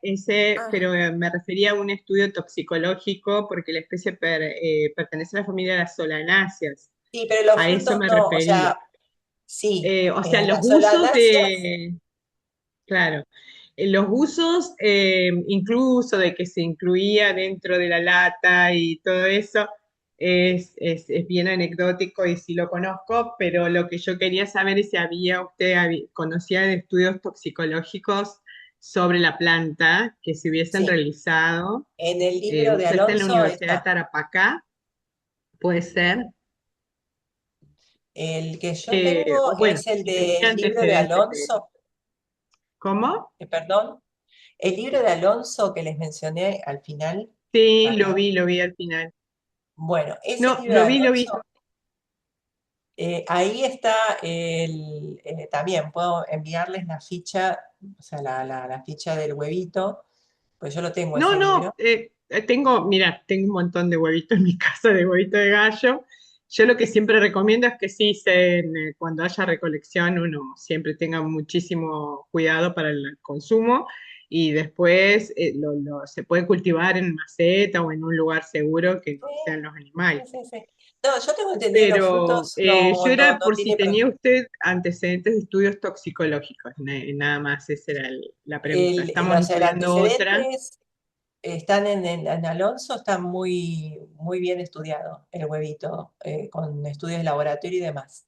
Ah, pero me refería a un estudio toxicológico porque la especie pertenece a la familia de las solanáceas. Sí, pero los A eso frutos me no, o refería. sea, sí, O sea, los las usos solanáceas, de, claro, los usos, incluso de que se incluía dentro de la lata y todo eso, es bien anecdótico y sí lo conozco, pero lo que yo quería saber es si conocía de estudios toxicológicos sobre la planta que se hubiesen sí, realizado. en el libro Vos de sabés, en la Alonso Universidad de está. Tarapacá, puede ser, El que yo tengo o bueno, es el si tenía del libro de antecedentes de eso. Alonso, ¿Cómo? perdón, el libro de Alonso que les mencioné al final, Sí, para, lo vi al final. bueno, ese No, libro de lo vi. Alonso, ahí está también puedo enviarles la ficha, o sea, la ficha del huevito, pues yo lo tengo No, ese no, libro. mira, tengo un montón de huevitos en mi casa de huevito de gallo. Yo lo que siempre recomiendo es que sí, cuando haya recolección, uno siempre tenga muchísimo cuidado para el consumo y después se puede cultivar en maceta o en un lugar seguro que no Sí, sean los sí, animales. sí, sí. No, yo tengo entendido los Pero frutos no, yo no, era no por si tiene tenía problema. usted antecedentes de estudios toxicológicos, nada más, esa era la pregunta. Estamos O sea, el estudiando otra. antecedentes están en Alonso, está muy, muy bien estudiado el huevito, con estudios de laboratorio y demás.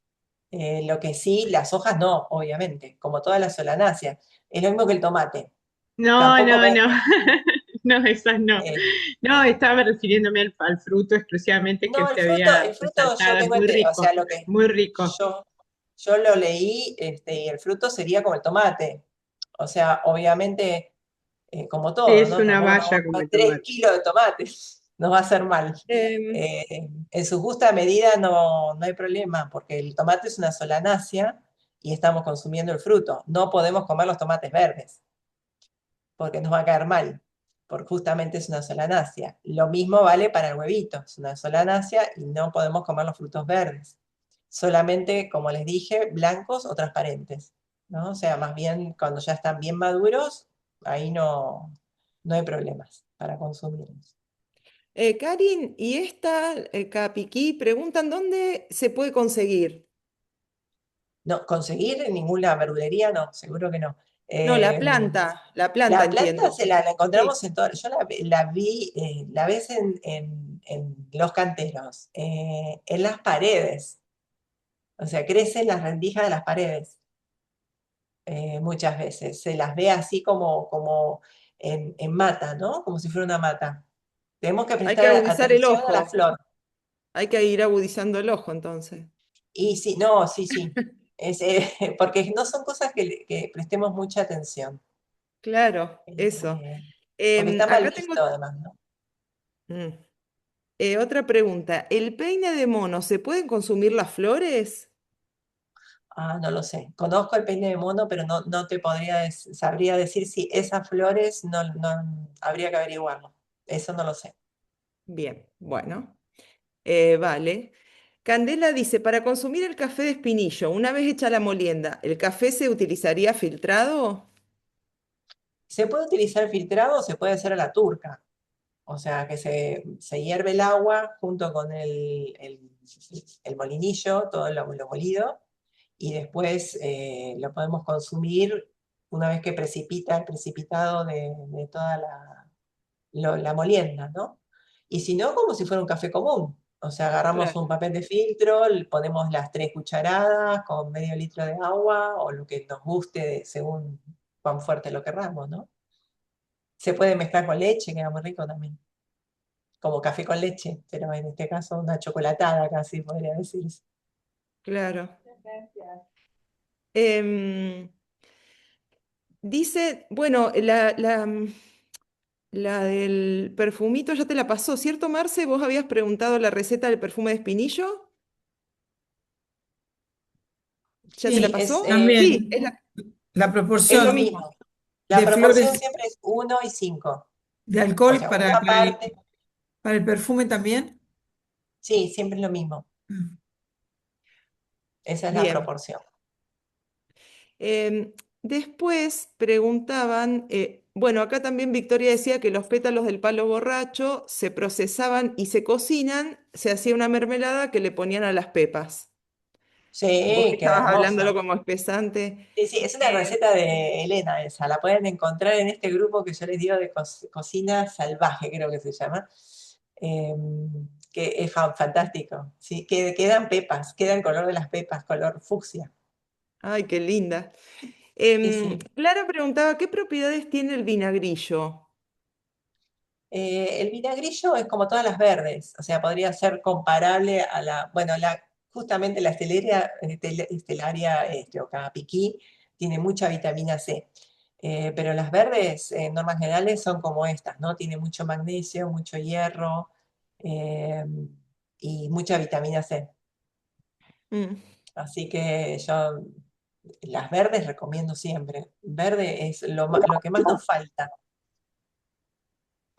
Lo que sí, las hojas no, obviamente, como todas las solanáceas. Es lo mismo que el tomate. No, Tampoco no, no, venden. no, esas no. eh, No, estaba refiriéndome al fruto exclusivamente que no, usted el había fruto yo resaltado, tengo, o sea, lo que muy rico. yo, yo lo leí, y el fruto sería como el tomate. O sea, obviamente, como todo, Es ¿no? una Tampoco nos vamos valla a como comer el 3 tomate. kilos de tomates, nos va a hacer mal. em, En su justa medida no hay problema, porque el tomate es una solanácea y estamos consumiendo el fruto. No podemos comer los tomates verdes, porque nos va a caer mal, porque justamente es una solanácea. Lo mismo vale para el huevito, es una solanácea y no podemos comer los frutos verdes. Solamente, como les dije, blancos o transparentes, ¿no? O sea, más bien cuando ya están bien maduros, ahí no hay problemas para consumirlos. Karin y esta, Capiquí, preguntan dónde se puede conseguir. No, conseguir en ninguna verdulería, no, seguro que no. No, Eh, la planta la planta entiendo. la Sí, encontramos en todas, yo la vi, la ves en los canteros, en las paredes, o sea, crecen las rendijas de las paredes muchas veces, se las ve así como en mata, ¿no? Como si fuera una mata. Tenemos que hay que prestar agudizar el atención a la ojo. flor. Hay que ir agudizando el ojo entonces. Y sí, no, sí, sí. Porque no son cosas que prestemos mucha atención. Claro, eso. eh, Porque está mal Acá tengo visto además, ¿no? mm, otra pregunta. ¿El peine de mono, se pueden consumir las flores? Ah, no lo sé. Conozco el peine de mono, pero no te sabría decir si esas flores habría que averiguarlo. Eso no lo sé. Bien, bueno, vale. Candela dice, para consumir el café de espinillo, una vez hecha la molienda, ¿el café se utilizaría filtrado? Se puede utilizar filtrado o se puede hacer a la turca. O sea, que se hierve el agua junto con el molinillo, todo lo molido, y después lo podemos consumir una vez que precipita el precipitado de toda la molienda, ¿no? Y si no, como si fuera un café común. O sea, agarramos Claro, un papel de filtro, le ponemos las 3 cucharadas con medio litro de agua o lo que nos guste según cuán fuerte lo querramos, ¿no? Se puede mezclar con leche, queda muy rico también. Como café con leche, pero en este caso una chocolatada casi podría decirse. claro. Em, dice, bueno, la del perfumito ya te la pasó, ¿cierto, Marce? ¿Vos habías preguntado la receta del perfume de espinillo? ¿Ya te la Sí, Sí, pasó? Sí, también la es lo proporción mismo. La de proporción flores siempre es 1 y 5. de O alcohol sea, una parte, para el perfume también. sí, siempre es lo mismo. Mm. Esa es la bien. proporción. Después preguntaban, bueno, acá también Victoria decía que los pétalos del palo borracho se procesaban y se cocinan, se hacía una mermelada que le ponían a las pepas. Vos que Sí, queda estabas hablándolo hermosa. como espesante. Sí, sí, es una eh, receta de Elena esa. La pueden encontrar en este grupo que yo les digo de cocina salvaje, creo que se llama. Que es fantástico. Sí, que quedan pepas, quedan color de las pepas, color fucsia. Ay, qué linda. Sí, sí. Clara preguntaba, ¿qué propiedades tiene el vinagrillo? El vinagrillo es como todas las verdes, o sea, podría ser comparable a bueno, justamente la estelaria o capiquí tiene mucha vitamina C, pero las verdes, en normas generales, son como estas, ¿no? Tiene mucho magnesio, mucho hierro eh, y mucha vitamina C. Mm, Así que yo las verdes recomiendo siempre. Verde es lo que más nos falta.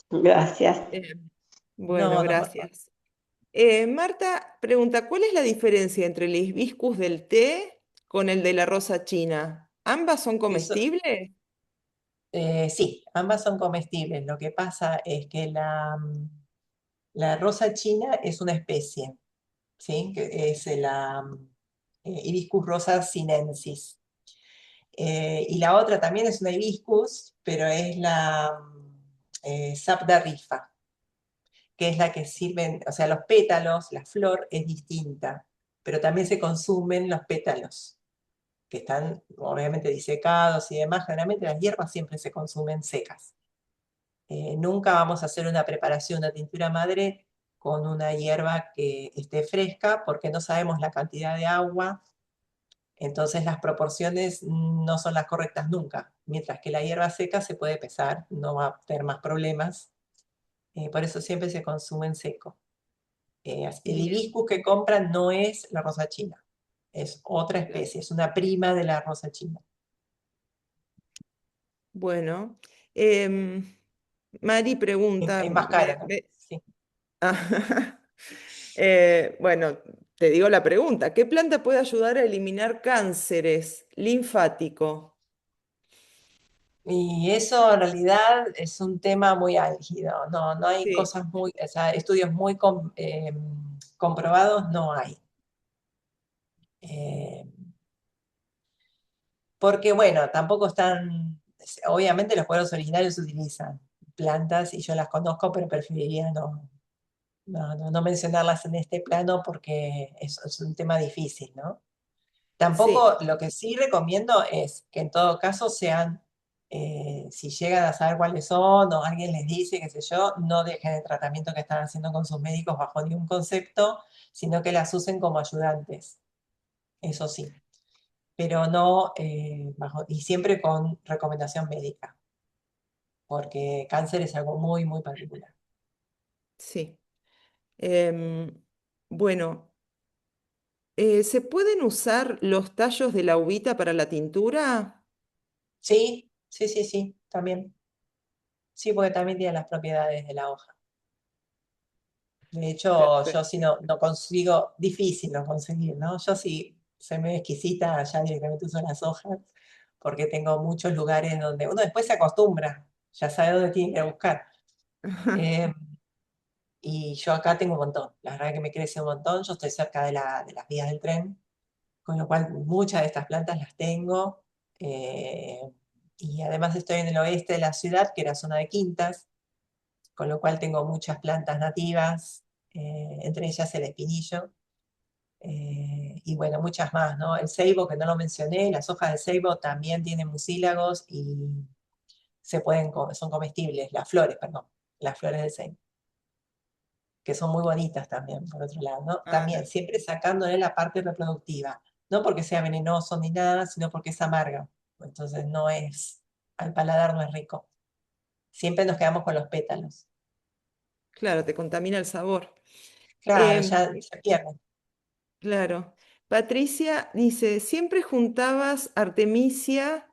Gracias. eh, bueno, No, no, por favor. gracias. Marta pregunta, ¿cuál es la diferencia entre el hibiscus del té con el de la rosa china? ¿Ambas son Eso, comestibles? sí, ambas son comestibles. Lo que pasa es que la rosa china es una especie, ¿sí? Que es la Hibiscus rosa sinensis. Y la otra también es una hibiscus, pero es la Sapda rifa, que es la que sirven, o sea, los pétalos, la flor es distinta, pero también se consumen los pétalos, que están obviamente disecados y demás. Generalmente las hierbas siempre se consumen secas. Nunca vamos a hacer una preparación de tintura madre con una hierba que esté fresca porque no sabemos la cantidad de agua, entonces las proporciones no son las correctas nunca. Mientras que la hierba seca se puede pesar, no va a tener más problemas. Por eso siempre se consume en seco. El Bien, hibiscus que compran no es la rosa china. Es otra Claro. especie, es una prima de la rosa china. Bueno, em, Mari pregunta, Es más cara también, sí. Ah, bueno, te digo la pregunta, ¿qué planta puede ayudar a eliminar cánceres linfático? Y eso en realidad es un tema muy álgido. No, no hay Sí, cosas muy, o sea, estudios muy comprobados, no hay. Eh, Porque bueno, tampoco están, obviamente los pueblos originarios utilizan plantas y yo las conozco, pero preferiría no mencionarlas en este plano porque es un tema difícil, ¿no? sí, Tampoco lo que sí recomiendo es que en todo caso sean, si llegan a saber cuáles son o alguien les dice, qué sé yo, no dejen el tratamiento que están haciendo con sus médicos bajo ningún concepto, sino que las usen como ayudantes, eso sí, pero no y siempre con recomendación médica, porque cáncer es algo muy, muy particular. sí. Em, bueno, ¿se pueden usar los tallos de la uvita para la tintura? Sí, sí, sí, sí, también. Sí, porque también tiene las propiedades de la hoja. De hecho, yo Perfecto. si no consigo, difícil no conseguir, ¿no? Yo sí soy muy exquisita, ya directamente uso las hojas, porque tengo muchos lugares donde uno después se acostumbra, ya sabe dónde tiene que ir a buscar. Eh, y yo acá tengo un montón, la verdad que me crece un montón, yo estoy cerca de las vías del tren, con lo cual muchas de estas plantas las tengo. eh, y además estoy en el oeste de la ciudad, que era zona de quintas, con lo cual tengo muchas plantas nativas, entre ellas el espinillo. Y bueno, muchas más, ¿no? El ceibo, que no lo mencioné, las hojas de ceibo también tienen mucílagos y son comestibles, las flores, perdón, las flores de ceibo, que son muy bonitas también, por otro lado, ¿no? También, Ah, siempre sacándole la parte reproductiva, no porque sea venenoso ni nada, sino porque es amarga. Entonces al paladar no es rico. Siempre nos quedamos con los pétalos. claro, te contamina el sabor. Claro, Em, ya se pierden. claro. Patricia dice, siempre juntabas artemisia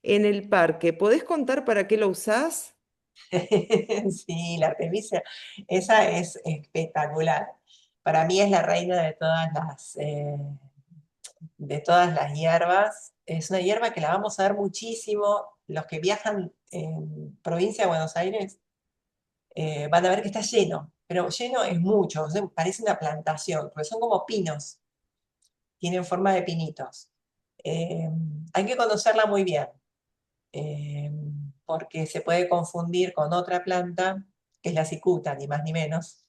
en el parque. ¿Podés contar para qué lo usás? Sí, la artemisia, esa es espectacular. Para mí es la reina de todas las hierbas. Es una hierba que la vamos a ver muchísimo. Los que viajan en provincia de Buenos Aires van a ver que está lleno, pero lleno es mucho, o sea, parece una plantación, porque son como pinos, tienen forma de pinitos. Eh, Hay que conocerla muy bien eh, porque se puede confundir con otra planta, que es la cicuta, ni más ni menos.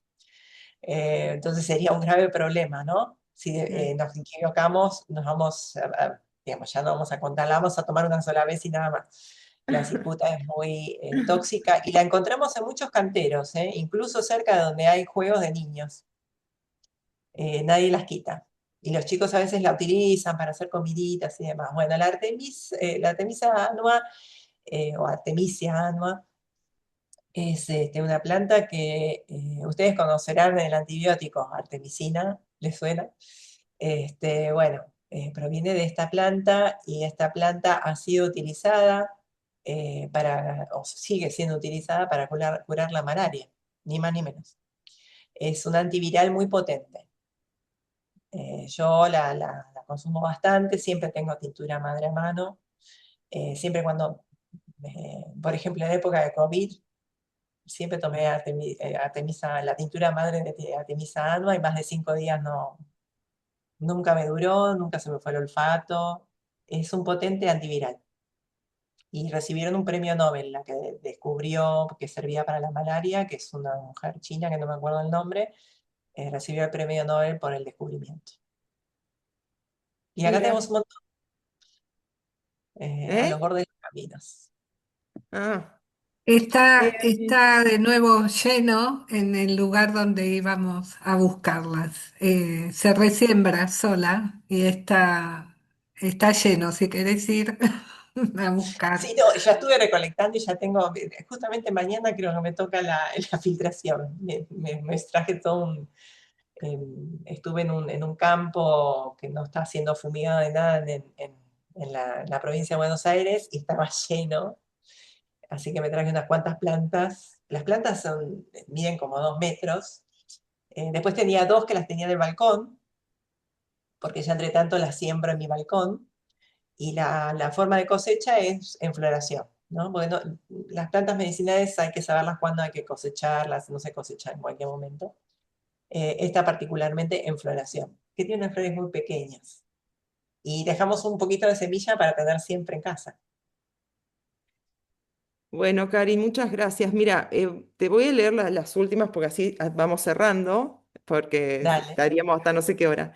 Entonces sería un grave problema, ¿no? Si Mm. nos equivocamos, digamos, ya no vamos a contar, la vamos a tomar una sola vez y nada más. La cicuta es muy tóxica y la encontramos en muchos canteros, incluso cerca de donde hay juegos de niños. Nadie las quita. Y los chicos a veces la utilizan para hacer comiditas y demás. Bueno, la Artemisa annua o Artemisia annua, es una planta que ustedes conocerán el antibiótico artemisina, ¿les suena? Bueno, proviene de esta planta y esta planta ha sido utilizada o sigue siendo utilizada para curar la malaria, ni más ni menos. Es un antiviral muy potente. Yo la consumo bastante, siempre tengo tintura madre a mano, siempre cuando, por ejemplo, en época de COVID, siempre tomé Artemisa, la tintura madre de Artemisa annua y más de 5 días nunca me duró, nunca se me fue el olfato. Es un potente antiviral. Y recibieron un premio Nobel, la que descubrió que servía para la malaria, que es una mujer china que no me acuerdo el nombre, recibió el premio Nobel por el descubrimiento. Y acá Mira, tenemos un montón a los ¿eh? bordes de los caminos. Ah, Está de nuevo lleno en el lugar donde íbamos a buscarlas. Se resiembra sola y está lleno, si querés ir a buscar. Sí, no, ya estuve recolectando y ya tengo, justamente mañana creo que me toca la filtración. Me traje todo Estuve en un campo que no está siendo fumigado de nada en la provincia de Buenos Aires y estaba lleno, así que me traje unas cuantas plantas. Las plantas miden como 2 metros. Después tenía dos que las tenía en el balcón, porque ya entre tanto las siembro en mi balcón. Y la forma de cosecha es en floración, ¿no? Porque las plantas medicinales hay que saberlas cuándo hay que cosecharlas, no se cosechan en cualquier momento. Esta particularmente en floración, que tiene unas flores muy pequeñas. Y dejamos un poquito de semilla para tener siempre en casa. Bueno, Cari, muchas gracias. Mira, te voy a leer las últimas porque así vamos cerrando, porque Dale. estaríamos hasta no sé qué hora.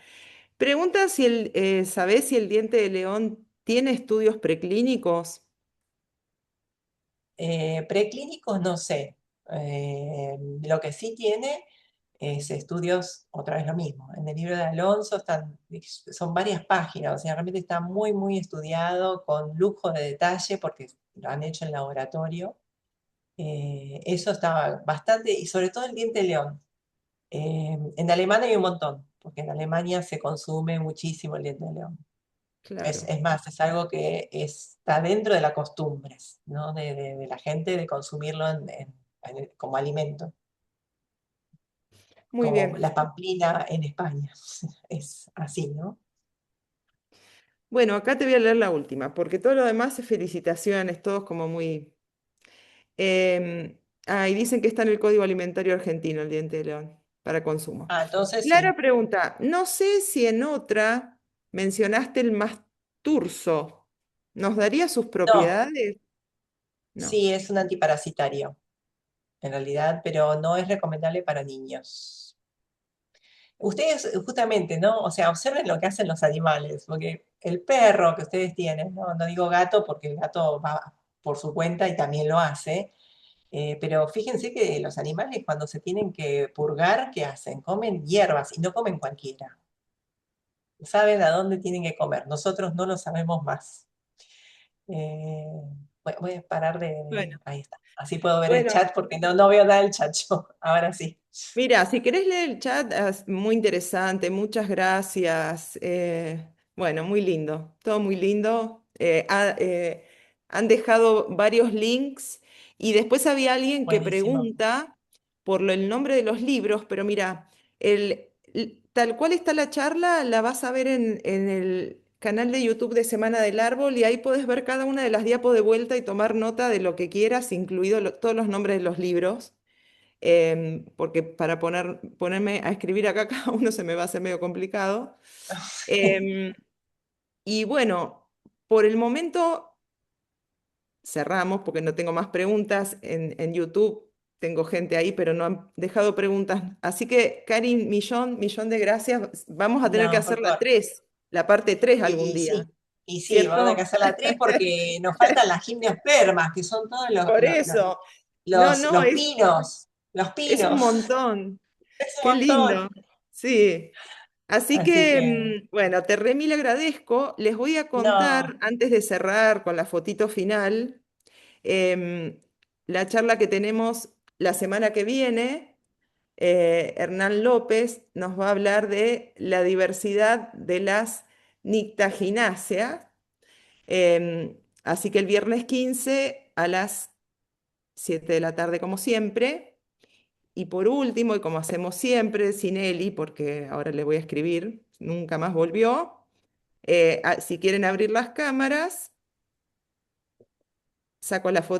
Pregunta si ¿sabés si el diente de león tiene estudios preclínicos? Preclínicos no sé. Lo que sí tiene es estudios, otra vez lo mismo. En el libro de Alonso son varias páginas, o sea, realmente está muy, muy estudiado, con lujo de detalle, porque lo han hecho en laboratorio. Eso está bastante, y sobre todo el diente de león. En Alemania hay un montón, porque en Alemania se consume muchísimo el diente de león. Claro, Es más, es algo que está dentro de las costumbres, ¿no? De la gente de consumirlo como alimento, muy como bien. la pamplina en España. Es así, ¿no? Bueno, acá te voy a leer la última, porque todo lo demás es felicitaciones, todos como muy... y dicen que está en el Código Alimentario Argentino el diente de león para consumo. Ah, entonces Clara sí. pregunta, no sé si en otra mencionaste el masturzo. ¿Nos daría sus No, propiedades? No. sí, es un antiparasitario, en realidad, pero no es recomendable para niños. Ustedes, justamente, ¿no? O sea, observen lo que hacen los animales, porque el perro que ustedes tienen, ¿no? No digo gato porque el gato va por su cuenta y también lo hace, pero fíjense que los animales cuando se tienen que purgar, ¿qué hacen? Comen hierbas y no comen cualquiera. Saben a dónde tienen que comer. Nosotros no lo sabemos más. Eh, voy a parar Bueno, ahí está. Así puedo ver el bueno, chat porque no veo nada del chat yo. Ahora sí. mira, si querés leer el chat, es muy interesante, muchas gracias. Bueno, muy lindo, todo muy lindo. Han dejado varios links y después había alguien que Buenísimo. pregunta por el nombre de los libros, pero mira, tal cual está la charla, la vas a ver en el canal de YouTube de Semana del Árbol y ahí podés ver cada una de las diapos de vuelta y tomar nota de lo que quieras, incluido todos los nombres de los libros porque para ponerme a escribir acá cada uno se me va a hacer medio complicado. Em, y bueno, por el momento cerramos porque no tengo más preguntas en YouTube. Tengo gente ahí, pero no han dejado preguntas. Así que, Karin, millón de gracias. Vamos a tener que No, hacer por la favor. 3 la parte 3 algún Y día, sí, y sí, vamos a tener que ¿cierto? hacer la 3 porque nos faltan las gimnaspermas, que son todos Por eso. No, no, los pinos. Los es un pinos. montón. Es un Qué montón. lindo. Sí. Así Así que, que, bueno, te re mil agradezco. Les voy a no, contar, antes de cerrar con la fotito final, em, la charla que tenemos la semana que viene. Hernán López nos va a hablar de la diversidad de las nictagináceas. Así que el viernes 15 a las 7 de la tarde, como siempre. Y por último, y como hacemos siempre, sin Eli, porque ahora le voy a escribir, nunca más volvió, si quieren abrir las cámaras, saco la foto.